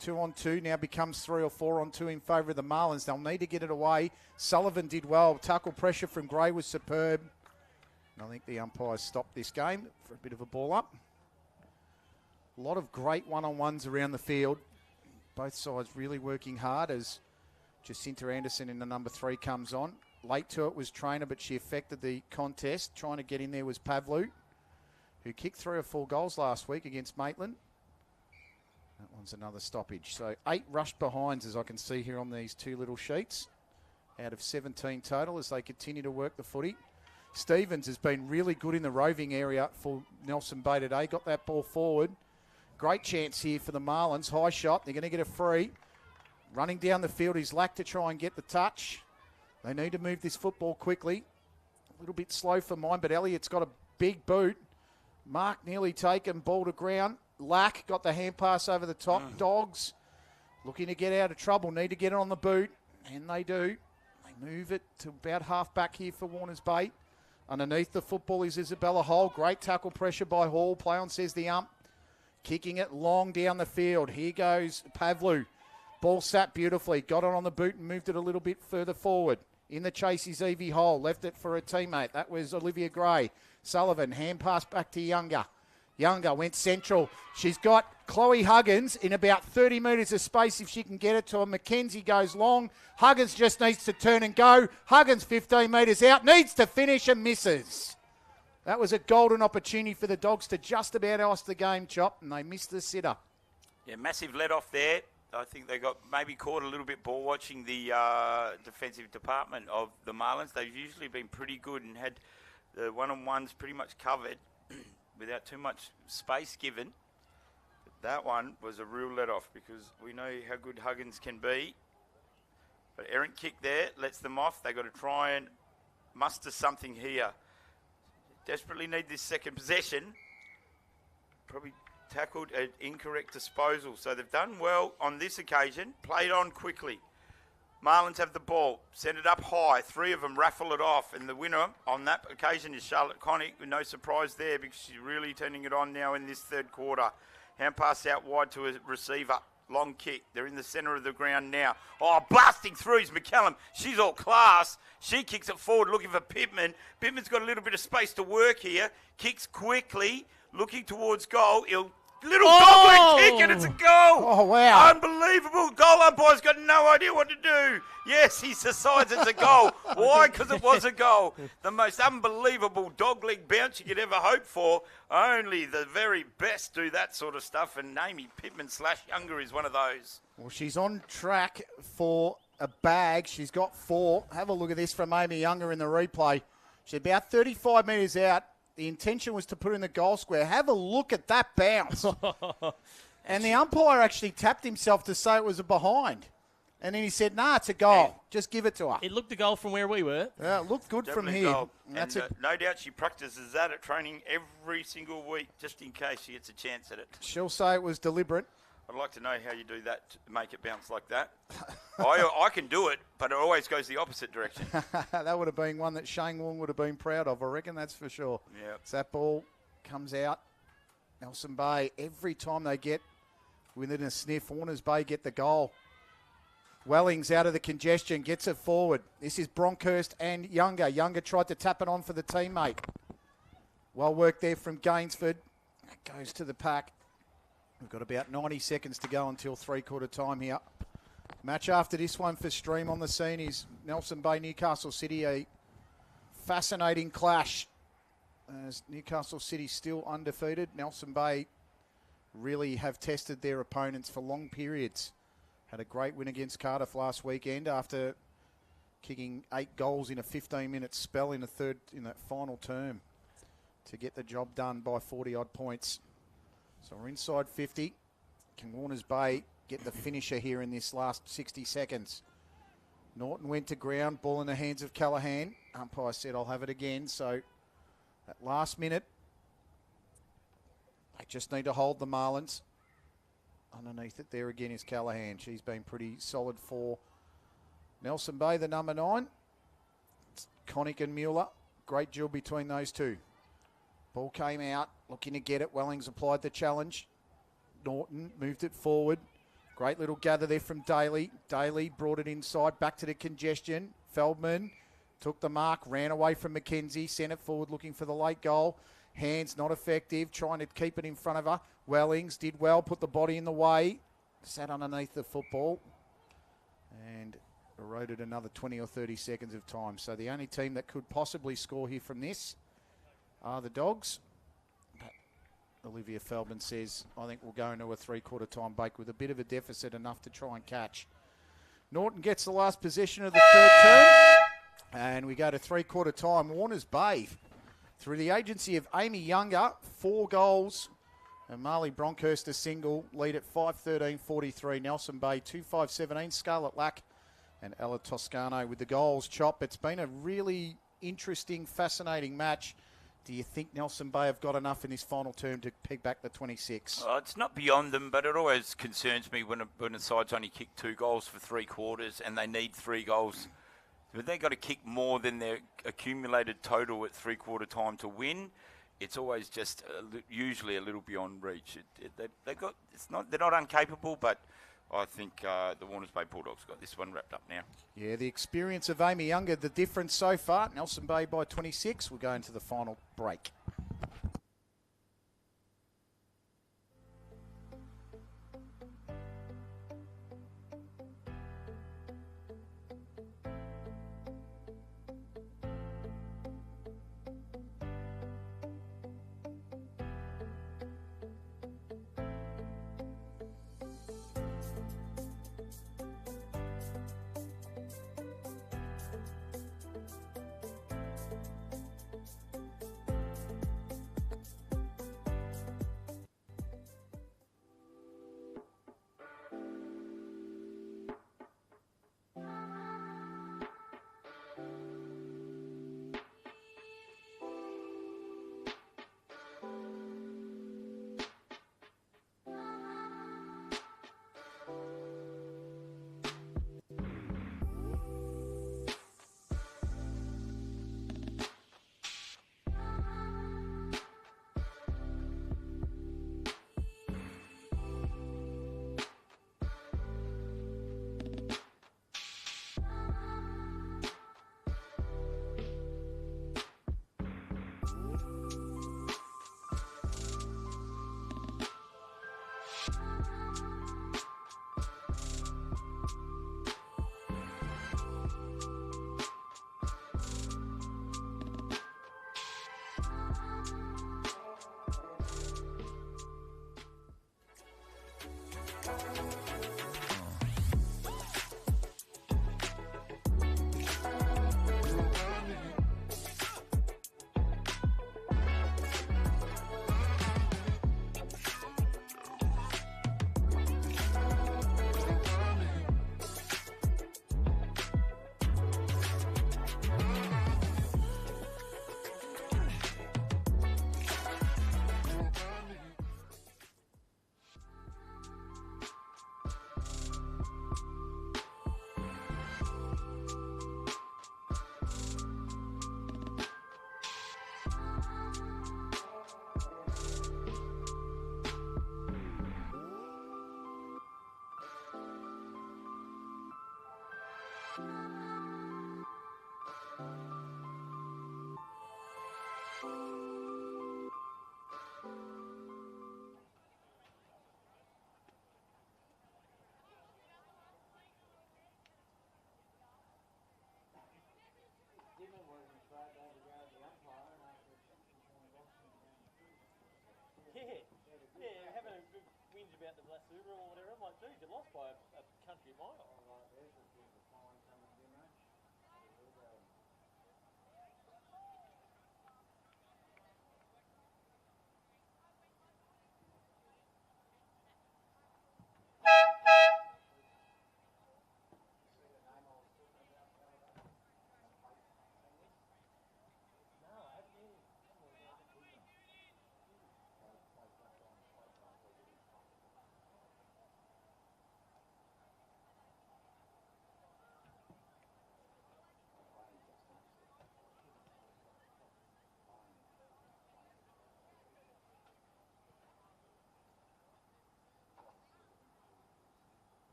2-on-2, now becomes 3 or 4-on-2 in favour of the Marlins. They'll need to get it away. Sullivan did well. Tackle pressure from Gray was superb. And I think the umpires stopped this game for a bit of a ball up. A lot of great one-on-ones around the field. Both sides really working hard as Jacinta Anderson in the number 3 comes on. Late to it was Trainer, but she affected the contest. Trying to get in there was Pavlu, who kicked 3 or 4 goals last week against Maitland. That one's another stoppage. So 8 rushed behinds, as I can see here on these 2 little sheets, out of 17 total as they continue to work the footy. Stevens has been really good in the roving area for Nelson Bay today. Got that ball forward. Great chance here for the Marlins. High shot. They're going to get a free. Running down the field is Lack to try and get the touch. They need to move this football quickly. A little bit slow for mine, but Elliott's got a big boot. Mark nearly taken. Ball to ground. Lack got the hand pass over the top. Dogs looking to get out of trouble. Need to get it on the boot. And they do. They move it to about half back here for Warner's Bay. Underneath the football is Isabella Hall. Great tackle pressure by Hall. Play on, says the ump. Kicking it long down the field. Here goes Pavlu. Ball sat beautifully. Got it on the boot and moved it a little bit further forward. In the chase is Evie Hall. Left it for a teammate. That was Olivia Gray. Sullivan, hand pass back to Younger. Younger went central. She's got Chloe Huggins in about 30 metres of space if she can get it to her. Mackenzie goes long. Huggins just needs to turn and go. Huggins 15 metres out. Needs to finish and misses. That was a golden opportunity for the Dogs to just about ice the game, Chop, and they missed the sitter. Yeah, massive let off there. I think they got maybe caught a little bit ball watching the defensive department of the Marlins. They've usually been pretty good and had the one-on-ones pretty much covered without too much space given. But that one was a real let-off because we know how good Huggins can be. But errant kick there lets them off. They've got to try and muster something here. Desperately need this second possession. Probably tackled an incorrect disposal. So they've done well on this occasion. Played on quickly. Marlins have the ball. Send it up high. 3 of them raffle it off. And the winner on that occasion is Charlotte Connick. No surprise there because she's really turning it on now in this third quarter. Hand pass out wide to a receiver. Long kick. They're in the centre of the ground now. Oh, blasting through is McCallum. She's all class. She kicks it forward looking for Pittman. Pittman's got a little bit of space to work here. Kicks quickly. Looking towards goal. Little gobbling kick and it's a goal. Oh, wow. Unbelievable. Goal umpire's got no idea what to do. Yes, he decides it's a goal. Why? Because it was a goal. The most unbelievable dog-leg bounce you could ever hope for. Only the very best do that sort of stuff, and Amy Pittman / Younger is one of those. Well, she's on track for a bag. She's got 4. Have a look at this from Amy Younger in the replay. She's about 35 metres out. The intention was to put in the goal square. Have a look at that bounce. And the umpire actually tapped himself to say it was a behind. And then he said, nah, it's a goal. Yeah. Just give it to her. It looked a goal from where we were. Yeah, it looked good Definitely from here. Goal. And no doubt she practices that at training every single week just in case she gets a chance at it. She'll say it was deliberate. I'd like to know how you do that to make it bounce like that. I can do it, but it always goes the opposite direction. That would have been one that Shane Wong would have been proud of, I reckon, that's for sure. Yeah. So that ball comes out. Nelson Bay, every time they get within a sniff, Warners Bay get the goal. Wellings out of the congestion, gets it forward. This is Bronkhurst and Younger. Younger tried to tap it on for the teammate. Well worked there from Gainsford. That goes to the pack. We've got about 90 seconds to go until three-quarter time here. Match after this one for Stream on the scene is Nelson Bay, Newcastle City. A fascinating clash as Newcastle City still undefeated. Nelson Bay really have tested their opponents for long periods. Had a great win against Cardiff last weekend after kicking 8 goals in a 15-minute spell in that final term to get the job done by 40-odd points. So we're inside 50. Can Warners Bay get the finisher here in this last 60 seconds? Norton went to ground, ball in the hands of Callaghan. Umpire said, I'll have it again. So that last minute, they just need to hold the Marlins. Underneath it there again is Callaghan. She's been pretty solid for Nelson Bay, the number 9. It's Connick and Mueller. Great duel between those two. Ball came out, looking to get it. Wellings applied the challenge. Norton moved it forward. Great little gather there from Daly. Daly brought it inside, back to the congestion. Feldman took the mark, ran away from McKenzie, sent it forward looking for the late goal. Hands not effective, trying to keep it in front of her. Wellings did well, put the body in the way. Sat underneath the football and eroded another 20 or 30 seconds of time. So the only team that could possibly score here from this are the Dogs. Olivia Feldman says, I think we'll go into a 3/4 time break with a bit of a deficit, enough to try and catch. Norton gets the last possession of the third term. And we go to 3/4 time. Warners Bay, through the agency of Amy Younger, 4 goals. And Marley Bronkhurst a single, lead at 5-13-43. Nelson Bay 2-5-17. Scarlett Lack and Ella Toscano with the goals. Chop, it's been a really interesting, fascinating match. Do you think Nelson Bay have got enough in this final term to peg back the 26? It's not beyond them, but it always concerns me when a side's only kicked 2 goals for 3 quarters and they need 3 goals. But they've got to kick more than their accumulated total at 3/4 time to win. It's always just usually a little beyond reach. They're not incapable, but I think the Warners Bay Bulldogs got this one wrapped up now. Yeah, the experience of Amy Younger, the difference so far. Nelson Bay by 26. We'll go into the final break. Yeah, having a good whinge about the Blasuba or whatever. I'm like, geez, you lost by a country mile.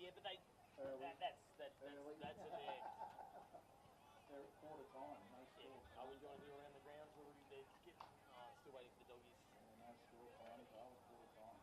Yeah, but that's it. Yeah. They're at quarter time, no score. Are we going to do around the grounds or already there? Still waiting for the Doggies. No score, Connie, quarter time.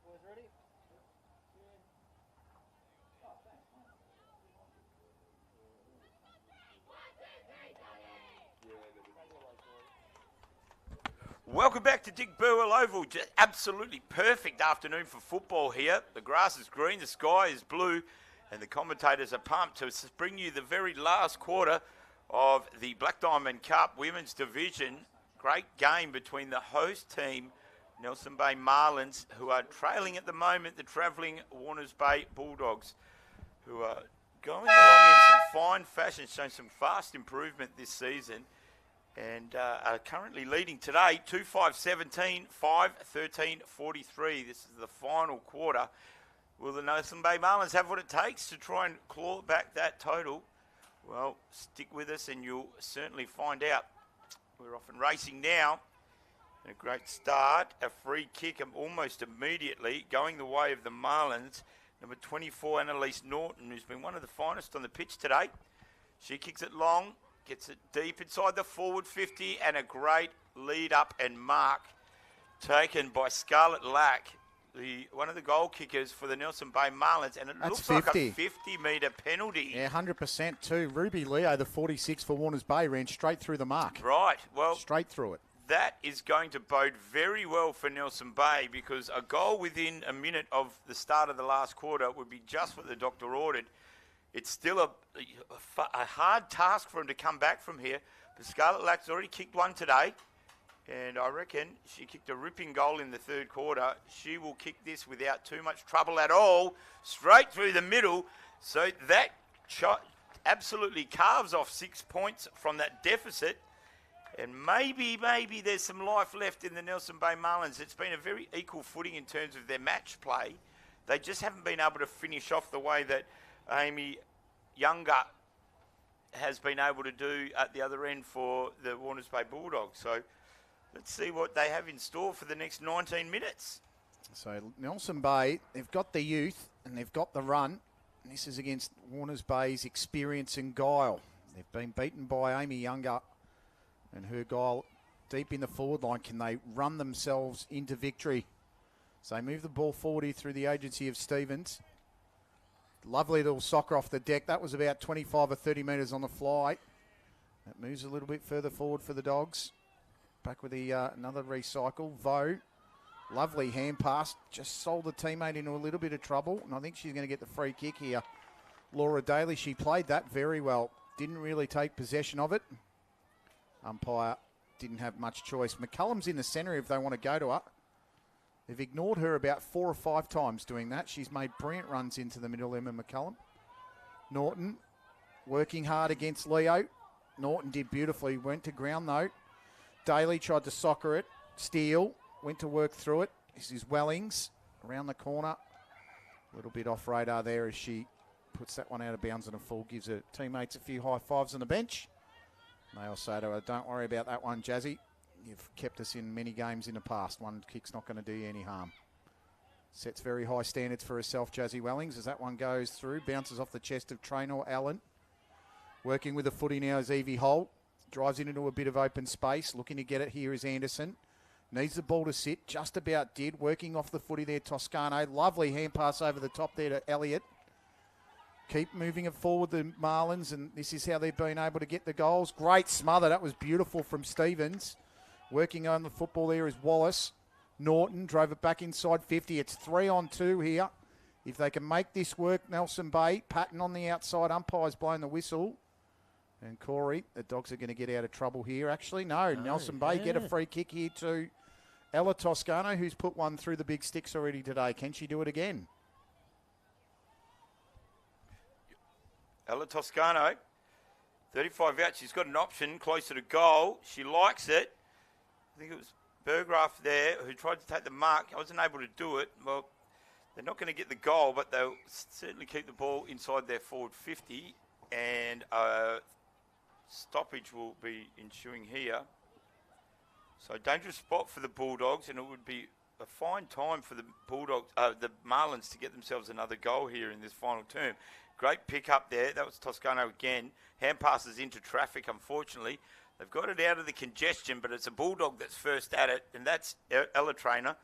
Boys ready? Welcome back to Dick Burwell Oval. Just absolutely perfect afternoon for football here. The grass is green, the sky is blue, and the commentators are pumped to bring you the very last quarter of the Black Diamond Cup Women's Division. Great game between the host team, Nelson Bay Marlins, who are trailing at the moment the travelling Warners Bay Bulldogs, who are going along in some fine fashion, showing some fast improvement this season, and are currently leading today 2-5-17, 5-13-43. This is the final quarter. Will the Nelson Bay Marlins have what it takes to try and claw back that total? Well, stick with us and you'll certainly find out. We're off and racing now. And a great start, a free kick almost immediately going the way of the Marlins. Number 24, Annalise Norton, who's been one of the finest on the pitch today. She kicks it long, gets it deep inside the forward 50, and a great lead up and mark taken by Scarlett Lack, one of the goal kickers for the Nelson Bay Marlins, and it looks 50. like a 50-metre penalty. Yeah, 100% too. Ruby Leo, the 46 for Warners Bay, ran straight through the mark. Right, well, straight through it. That is going to bode very well for Nelson Bay, because a goal within a minute of the start of the last quarter would be just what the doctor ordered. It's still a hard task for him to come back from here, but Scarlett Lack's already kicked one today, and I reckon she kicked a ripping goal in the third quarter. She will kick this without too much trouble at all, straight through the middle. So that shot absolutely carves off 6 points from that deficit. And maybe there's some life left in the Nelson Bay Marlins. It's been a very equal footing in terms of their match play. They just haven't been able to finish off the way that Amy Younger has been able to do at the other end for the Warners Bay Bulldogs. So let's see what they have in store for the next 19 minutes. So Nelson Bay, they've got the youth and they've got the run. And this is against Warners Bay's experience and guile. They've been beaten by Amy Younger and her guile deep in the forward line. Can they run themselves into victory? So they move the ball forward here through the agency of Stevens. Lovely little soccer off the deck. That was about 25 or 30 metres on the fly. That moves a little bit further forward for the Dogs. Back with the another recycle. Vo, lovely hand pass. Just sold the teammate into a little bit of trouble. And I think she's going to get the free kick here. Laura Daly, she played that very well. Didn't really take possession of it. Umpire didn't have much choice. McCullum's in the centre if they want to go to her. They've ignored her about 4 or 5 times doing that. She's made brilliant runs into the middle, Emma McCullum. Norton working hard against Leo. Norton did beautifully. Went to ground though. Daly tried to soccer it. Steele went to work through it. This is Wellings around the corner. A little bit off radar there as she puts that one out of bounds and a full. Gives her teammates a few high fives on the bench. They'll say to her, don't worry about that one, Jazzy. You've kept us in many games in the past. One kick's not going to do you any harm. Sets very high standards for herself, Jazzy Wellings, as that one goes through. Bounces off the chest of Traynor Allen. Working with the footy now is Evie Holt. Drives it into a bit of open space. Looking to get it here is Anderson. Needs the ball to sit. Just about did. Working off the footy there, Toscano. Lovely hand pass over the top there to Elliott. keep moving it forward, the Marlins, and this is how they've been able to get the goals. Great smother. That was beautiful from Stevens. Working on the football there is Wallace. Norton drove it back inside 50. It's 3-on-2 here. If they can make this work, Nelson Bay, Patton on the outside, umpire's blown the whistle. And Corey, the Dogs are going to get out of trouble here. Actually, no, Nelson Bay get a free kick here to Ella Toscano, who's put one through the big sticks already today. Can she do it again? Ella Toscano, 35 out. She's got an option closer to goal. She likes it. I think it was Burgraff there who tried to take the mark. I wasn't able to do it. Well, they're not going to get the goal, but they'll certainly keep the ball inside their forward 50. And stoppage will be ensuing here. So dangerous spot for the Bulldogs, and it would be a fine time for the Bulldogs, the Marlins, to get themselves another goal here in this final term. Great pick up there. That was Toscano again. Hand passes into traffic, unfortunately. They've got it out of the congestion, but it's a Bulldog that's first at it, and that's Ella Trainer.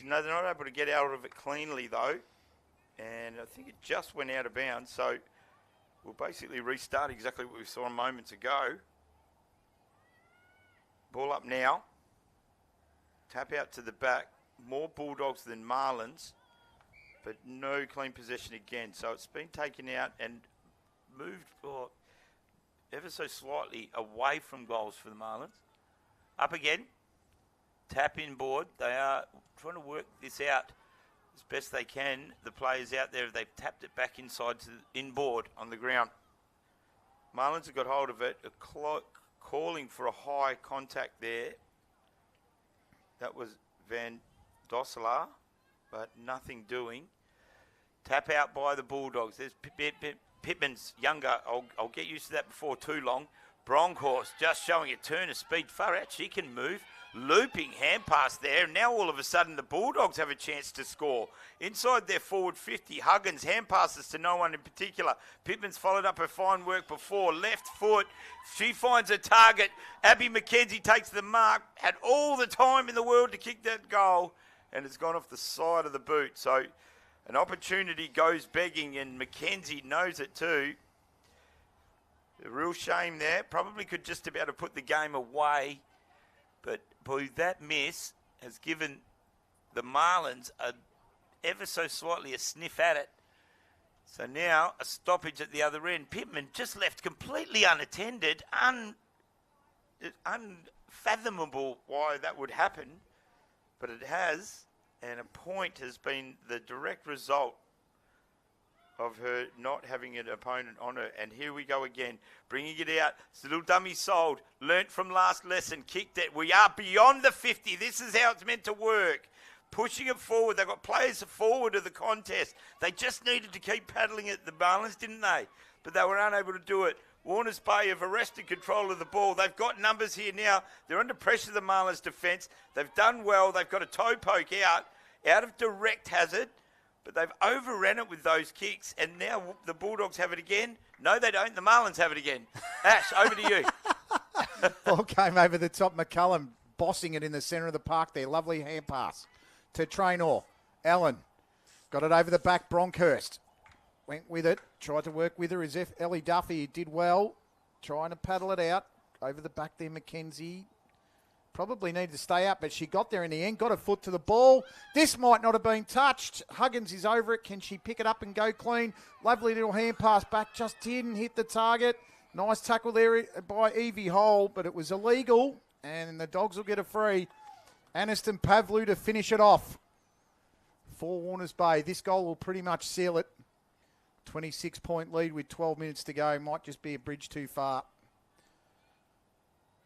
They're not able to get out of it cleanly, though. And I think it just went out of bounds, so we'll basically restart exactly what we saw moments ago. Ball up now. Tap out to the back. More Bulldogs than Marlins, but no clean possession again. So it's been taken out and moved ever so slightly away from goals for the Marlins. Up again. Tap inboard. They are trying to work this out as best they can. The players out there, they've tapped it back inside to inboard on the ground. Marlins have got hold of it, calling for a high contact there. That was Van Dosselaar, but nothing doing. Tap out by the Bulldogs. There's Pittman's younger. I'll get used to that before too long. Bronkhorst just showing a turn of speed. Far out, she can move. Looping hand pass there. Now all of a sudden the Bulldogs have a chance to score. Inside their forward 50, Huggins hand passes to no one in particular. Pittman's followed up her fine work before. Left foot. She finds a target. Abby McKenzie takes the mark. Had all the time in the world to kick that goal. And it's gone off the side of the boot. So an opportunity goes begging, and McKenzie knows it too. A real shame there. Probably could just about have put the game away. But, boy, that miss has given the Marlins ever so slightly a sniff at it. So now a stoppage at the other end. Pittman just left completely unattended. Unfathomable why that would happen. But it has, and a point has been the direct result of her not having an opponent on her. And here we go again, bringing it out. It's a little dummy sold, learnt from last lesson, kicked it. We are beyond the 50. This is how it's meant to work. Pushing it forward. They've got players forward of the contest. They just needed to keep paddling it, the Marlins, didn't they? But they were unable to do it. Warners Bay have arrested control of the ball. They've got numbers here now. They're under pressure, the Marlins defence. They've done well. They've got a toe poke out of direct hazard. But they've overrun it with those kicks, and now the Bulldogs have it again. No, they don't. The Marlins have it again. Ash, over to you. Ball came over the top. McCullum bossing it in the centre of the park there. Lovely hand pass to Traynor. Allen got it over the back. Bronkhurst went with it. Tried to work with her as if Ellie Duffy did well. Trying to paddle it out. Over the back there, McKenzie. Probably needed to stay up, but she got there in the end. Got a foot to the ball. This might not have been touched. Huggins is over it. Can she pick it up and go clean? Lovely little hand pass back. Just didn't hit the target. Nice tackle there by Evie Hole, but it was illegal, and the Dogs will get a free. Aniston Pavlu to finish it off for Warners Bay. This goal will pretty much seal it. 26-point lead with 12 minutes to go. Might just be a bridge too far.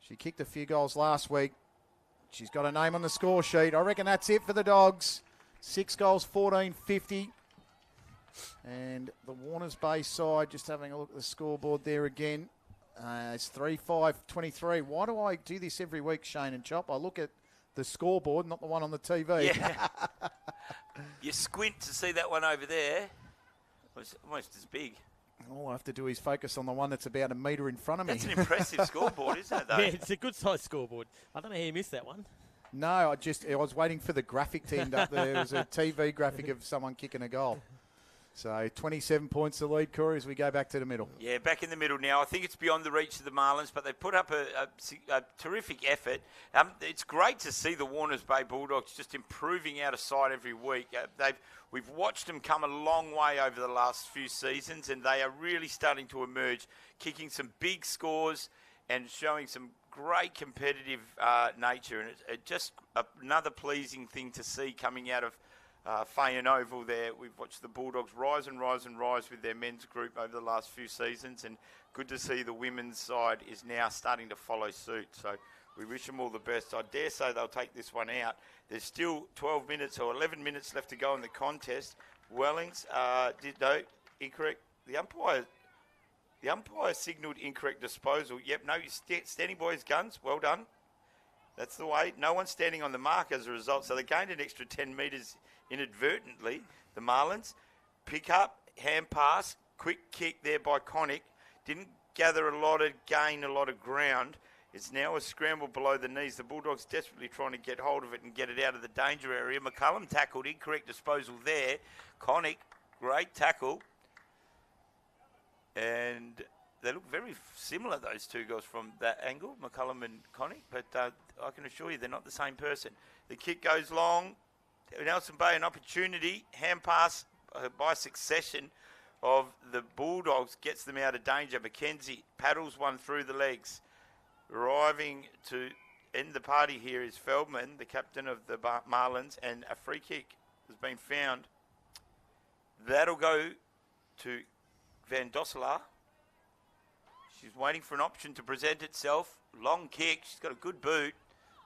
She kicked a few goals last week. She's got a name on the score sheet. I reckon that's it for the Dogs. 6 goals, 14-50. And the Warners Bay side, just having a look at the scoreboard there again. It's 3-5-23. Why do I do this every week, Shane and Chop? I look at the scoreboard, not the one on the TV. Yeah. You squint to see that one over there. It's almost as big. All I have to do is focus on the one that's about a metre in front of me. That's an impressive scoreboard, isn't it, though? Yeah, it's a good-sized scoreboard. I don't know how you missed that one. No, I was waiting for the graphic to end up there. There was a TV graphic of someone kicking a goal. So 27 points to lead, Corey, as we go back to the middle. Yeah, back in the middle now. I think it's beyond the reach of the Marlins, but they put up a terrific effort. It's great to see the Warners Bay Bulldogs just improving out of sight every week. We've watched them come a long way over the last few seasons, and they are really starting to emerge, kicking some big scores and showing some great competitive nature. And it's just another pleasing thing to see coming out of Fayen Oval there. We've watched the Bulldogs rise and rise and rise with their men's group over the last few seasons, and good to see the women's side is now starting to follow suit. So we wish them all the best. I dare say they'll take this one out. There's still 12 minutes or 11 minutes left to go in the contest. Wellings incorrect. The umpire signalled incorrect disposal. Yep, no, standing by his guns. Well done. That's the way. No one's standing on the mark as a result. So they gained an extra 10 metres inadvertently. The Marlins pick up, hand pass, quick kick there by Connick. Didn't gain a lot of ground. It's now a scramble below the knees. The Bulldogs desperately trying to get hold of it and get it out of the danger area. McCullum tackled, incorrect disposal there. Connick, great tackle. And they look very similar, those two guys, from that angle, McCullum and Connick, but I can assure you they're not the same person. The kick goes long. Nelson Bay, an opportunity. Hand pass by succession of the Bulldogs gets them out of danger. McKenzie paddles one through the legs. Arriving to end the party here is Feldman, the captain of the Marlins, and a free kick has been found. That'll go to Van Dosselaar. She's waiting for an option to present itself. Long kick. She's got a good boot.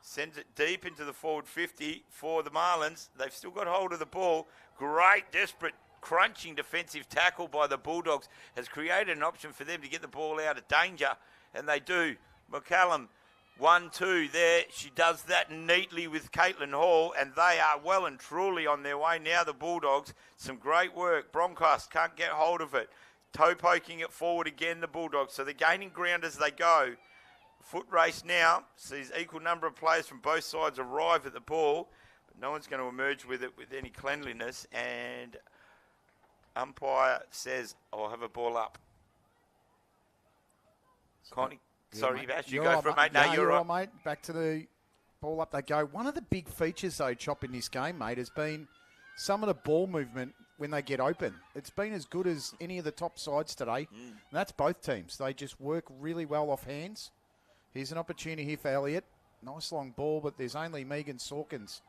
Sends it deep into the forward 50 for the Marlins. They've still got hold of the ball. Great, desperate, crunching defensive tackle by the Bulldogs has created an option for them to get the ball out of danger, and they do. McCallum, 1-2 there. She does that neatly with Caitlin Hall, and they are well and truly on their way now, the Bulldogs. Some great work. Broncos can't get hold of it. Toe poking it forward again, the Bulldogs. So they're gaining ground as they go. Foot race now. Sees equal number of players from both sides arrive at the ball, but no one's going to emerge with it with any cleanliness. And umpire says, I'll have a ball up. Connie. Sorry, Bash, you go for it, mate. No, you're right, mate. Back to the ball up they go. One of the big features, though, Chop, in this game, mate, has been some of the ball movement when they get open. It's been as good as any of the top sides today. And that's both teams. They just work really well off hands. Here's an opportunity here for Elliott. Nice long ball, but there's only Megan Sawkins.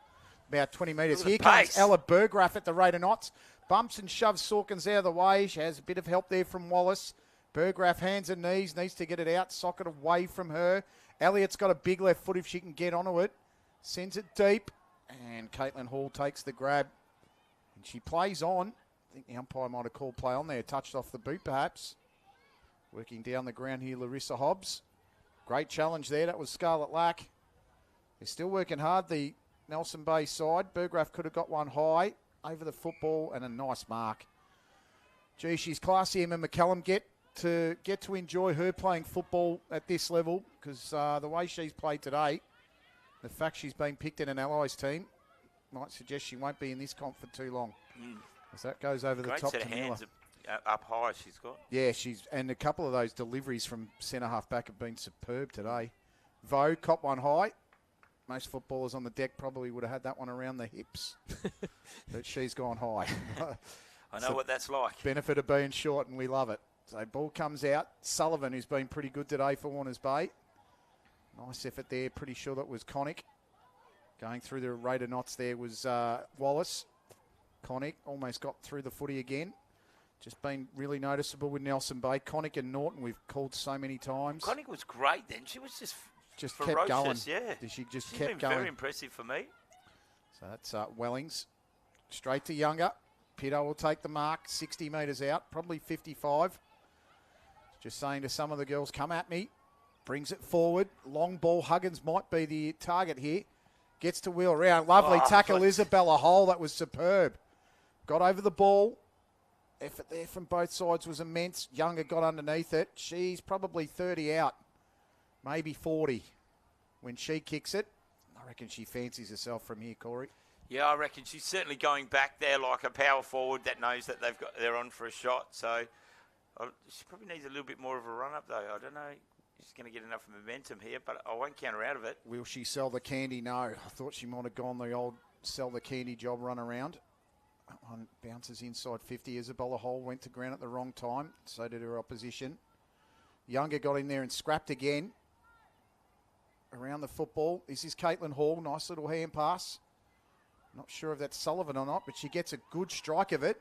About 20 metres. Here comes Ella Burgraff at the rate of knots. Bumps and shoves Sawkins out of the way. She has a bit of help there from Wallace. Burgraff, hands and knees, needs to get it out. Socket away from her. Elliott's got a big left foot if she can get onto it. Sends it deep. And Caitlin Hall takes the grab. And she plays on. I think the umpire might have called play on there. Touched off the boot, perhaps. Working down the ground here, Larissa Hobbs. Great challenge there. That was Scarlett Lack. They're still working hard, the Nelson Bay side. Burgraff could have got one high over the football and a nice mark. Gee, she's classy, Emma McCallum. Get to enjoy her playing football at this level, because the way she's played today, the fact she's been picked in an Allies team might suggest she won't be in this comp for too long. As that goes over the top set to of Miller. hands up high she's got. Yeah, and a couple of those deliveries from centre half back have been superb today. Vo caught one high. Most footballers on the deck probably would have had that one around the hips, but she's gone high. I know what that's like. Benefit of being short, and we love it. So ball comes out. Sullivan, who's been pretty good today for Warners Bay. Nice effort there. Pretty sure that was Connick. Going through the rate of knots there was Wallace. Connick almost got through the footy again. Just been really noticeable with Nelson Bay. Connick and Norton, we've called so many times. Connick was great then. She was just kept going. Yeah. She's been going. Very impressive for me. So that's Wellings. Straight to Younger. Pitto will take the mark. 60 metres out. Probably 55. Just saying to some of the girls, come at me. Brings it forward. Long ball. Huggins might be the target here. Gets to wheel around. Lovely tackle. Isabella Hole. That was superb. Got over the ball. Effort there from both sides was immense. Younger got underneath it. She's probably 30 out. Maybe 40 when she kicks it. I reckon she fancies herself from here, Corey. Yeah, I reckon she's certainly going back there like a power forward that knows that they're on for a shot. So she probably needs a little bit more of a run up though. I don't know. She's going to get enough momentum here, but I won't count her out of it. Will she sell the candy? No. I thought she might have gone the old sell the candy job run around. That one bounces inside 50. Isabella Hall went to ground at the wrong time. So did her opposition. Younger got in there and scrapped again. Around the football. This is Caitlin Hall. Nice little hand pass. Not sure if that's Sullivan or not, but she gets a good strike of it.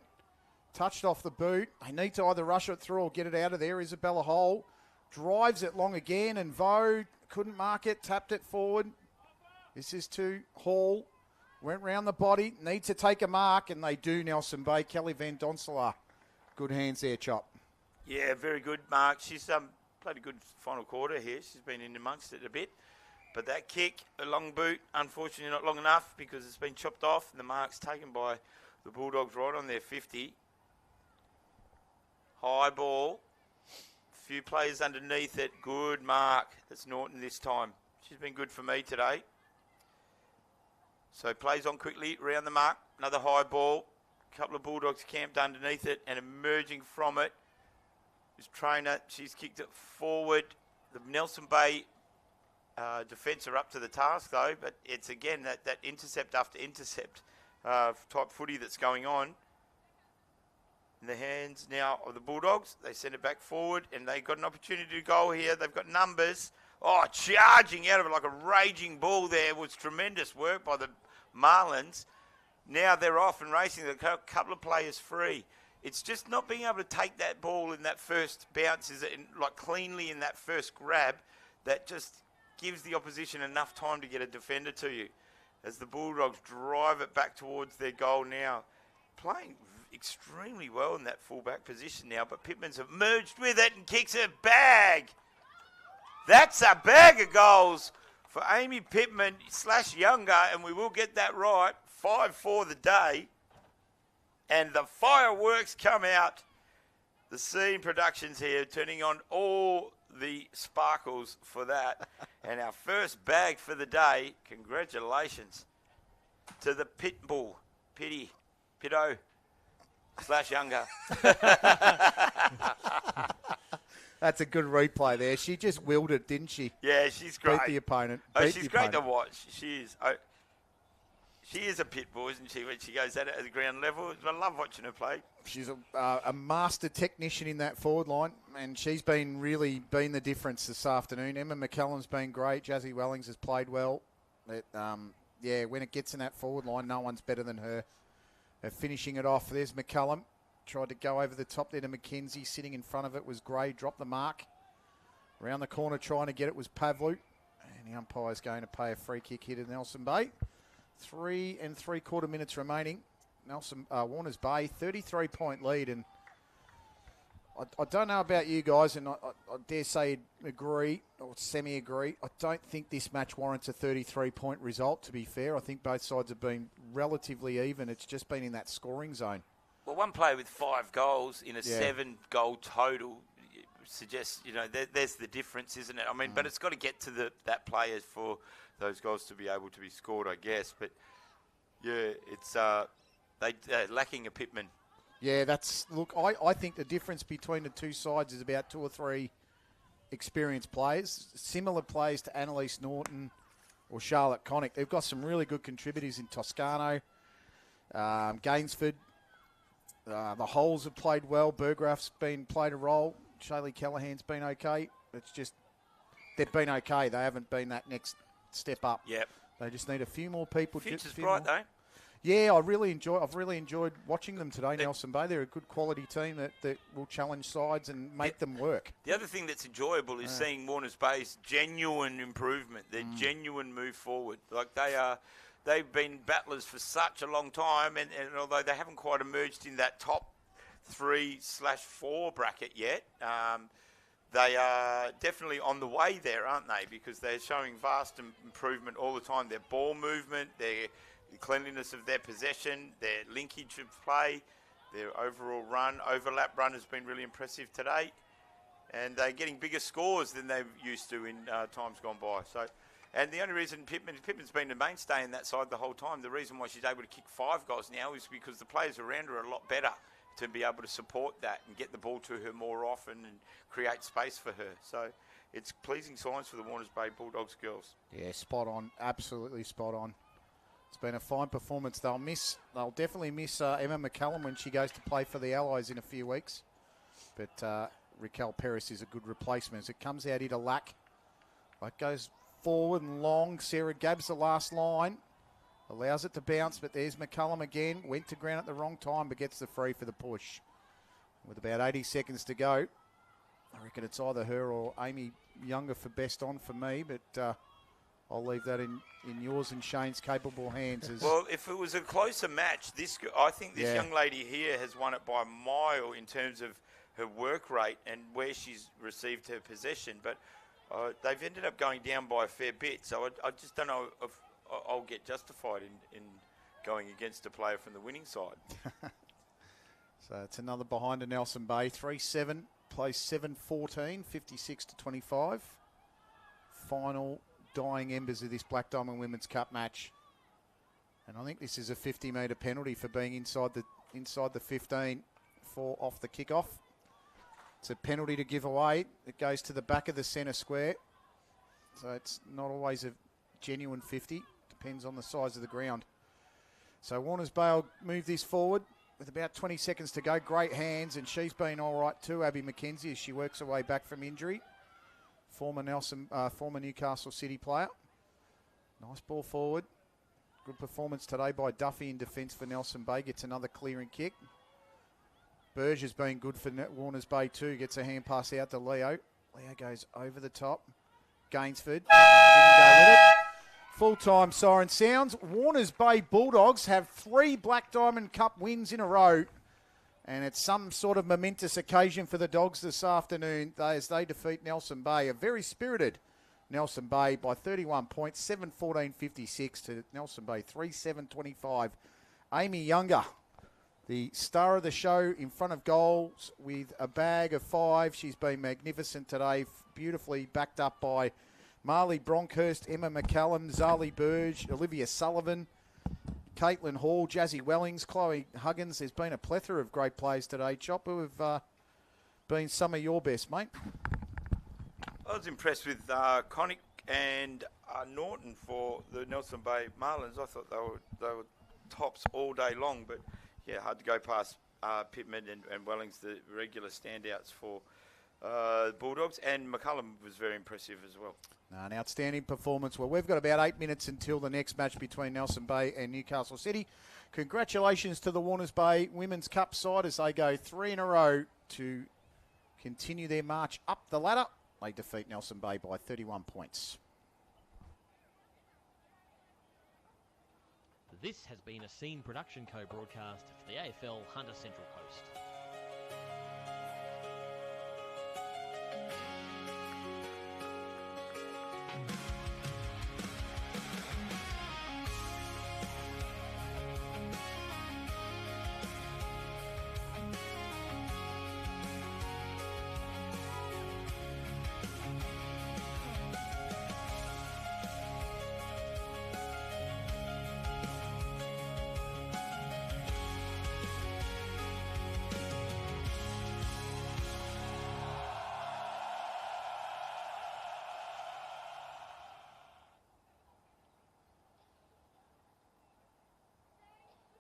Touched off the boot. They need to either rush it through or get it out of there. Isabella Hall drives it long again, and Vo couldn't mark it, tapped it forward. This is to Hall. Went round the body. Needs to take a mark, and they do, Nelson Bay. Kelly Van Donselaar. Good hands there, Chop. Yeah, very good, Mark. She's played a good final quarter here. She's been in amongst it a bit. But that kick, a long boot, unfortunately not long enough because it's been chopped off and the mark's taken by the Bulldogs right on their 50. High ball. Few players underneath it. Good mark. That's Norton this time. She's been good for me today. So plays on quickly, around the mark. Another high ball. A couple of Bulldogs camped underneath it and emerging from it is Trainer. She's kicked it forward. The Nelson Bay defence are up to the task though, but it's again that intercept after intercept type footy that's going on. In the hands now of the Bulldogs, they send it back forward and they've got an opportunity to go here. They've got numbers. Oh, charging out of it like a raging bull there was tremendous work by the Marlins. Now they're off and racing. A couple of players free. It's just not being able to take that ball in that first bounce, like cleanly in that first grab, that just gives the opposition enough time to get a defender to you. As the Bulldogs drive it back towards their goal now. Playing extremely well in that fullback position now, but Pittman's merged with it and kicks a bag. That's a bag of goals for Amy Pittman / Younger, and we will get that right. 5-4 the day. And the fireworks come out. The Scene Productions here turning on all the sparkles for that. And our first bag for the day, congratulations to the Pitbull, Pitto / Younger. That's a good replay there. She just willed it, didn't she? Yeah, she's great. Beat the opponent. She's great to watch. She is. She is a pit bull, isn't she, when she goes at it at the ground level? I love watching her play. She's a master technician in that forward line, and she's really been the difference this afternoon. Emma McCallum's been great. Jazzy Wellings has played well. When it gets in that forward line, no one's better than her. Finishing it off, there's McCallum. Tried to go over the top there to McKenzie. Sitting in front of it was Gray. Dropped the mark. Around the corner trying to get it was Pavlu. And the umpire's going to pay a free kick here to Nelson Bay. 3 3/4 minutes remaining. Warners Bay, 33-point lead. And I don't know about you guys, and I dare say agree or semi-agree. I don't think this match warrants a 33-point result, to be fair. I think both sides have been relatively even. It's just been in that scoring zone. Well, one player with 5 goals in a 7-goal total suggests, there's the difference, isn't it? I mean, but it's got to get to that player for those goals to be able to be scored, I guess. But, yeah, it's they're lacking a Pittman. Yeah, I think the difference between the two sides is about 2 or 3 experienced players, similar players to Annalise Norton or Charlotte Connick. They've got some really good contributors in Toscano, Gainsford. The Holes have played well. Burgraff's played a role. Shaylee Callahan's been okay. It's just they've been okay. They haven't been that next step up. Yep. They just need a few more people. Finch is bright though. Yeah, I've really enjoyed watching them today, Nelson Bay. They're a good quality team that will challenge sides and make them work. The other thing that's enjoyable is seeing Warners Bay's genuine improvement, their genuine move forward. Like they've been battlers for such a long time, and although they haven't quite emerged in that top 3/4 bracket yet, they are definitely on the way there, aren't they? Because they're showing vast improvement all the time. Their ball movement, the cleanliness of their possession, their linkage of play, their overall overlap run has been really impressive today. And they're getting bigger scores than they used to in times gone by. So And the only reason Pittman's been the mainstay in that side the whole time, the reason why she's able to kick 5 goals now is because the players around her are a lot better to be able to support that and get the ball to her more often and create space for her. So it's pleasing signs for the Warners Bay Bulldogs girls. Yeah, spot on. Absolutely spot on. It's been a fine performance. They'll definitely miss Emma McCallum when she goes to play for the Allies in a few weeks. But Raquel Perez is a good replacement as it comes out here to Lack. Lack goes forward and long. Sarah Gabbs the last line. Allows it to bounce, but there's McCullum again. Went to ground at the wrong time, but gets the free for the push. With about 80 seconds to go, I reckon it's either her or Amy Younger for best on for me, but I'll leave that in yours and Shane's capable hands. Well, if it was a closer match, I think this young lady here has won it by a mile in terms of her work rate and where she's received her possession. But they've ended up going down by a fair bit, so I just don't know if I'll get justified in going against a player from the winning side. So it's another behind to Nelson Bay. 3-7, plays 7-14, 56-25. Final dying embers of this Black Diamond Women's Cup match. And I think this is a 50-metre penalty for being inside the 15 for off the kickoff. It's a penalty to give away. It goes to the back of the centre square. So it's not always a genuine 50. Depends on the size of the ground. So Warners Bay will move this forward with about 20 seconds to go. Great hands, and she's been all right too, Abby McKenzie, as she works her way back from injury. Former Newcastle City player. Nice ball forward. Good performance today by Duffy in defence for Nelson Bay. Gets another clearing kick. Burge has been good for Warners Bay too. Gets a hand pass out to Leo. Leo goes over the top. Gainsford didn't go with it. Full-time siren sounds. Warners Bay Bulldogs have 3 Black Diamond Cup wins in a row. And it's some sort of momentous occasion for the Dogs this afternoon as they defeat Nelson Bay. A very spirited Nelson Bay by 31 points, 7-14-56 to Nelson Bay, 3-7-25. Amy Younger, the star of the show in front of goals with a bag of 5. She's been magnificent today, beautifully backed up by Marley Bronkhurst, Emma McCallum, Zali Burge, Olivia Sullivan, Caitlin Hall, Jazzy Wellings, Chloe Huggins. There's been a plethora of great players today, Chop, who have been some of your best, mate. I was impressed with Connick and Norton for the Nelson Bay Marlins. I thought they were tops all day long, but yeah, hard to go past Pittman and Wellings, the regular standouts for Bulldogs, and McCullum was very impressive as well. An outstanding performance. Well, we've got about 8 minutes until the next match between Nelson Bay and Newcastle City. Congratulations to the Warners Bay Women's Cup side as they go 3 in a row to continue their march up the ladder. They defeat Nelson Bay by 31 points. This has been a Scene Production co-broadcast for the AFL Hunter Central Coast.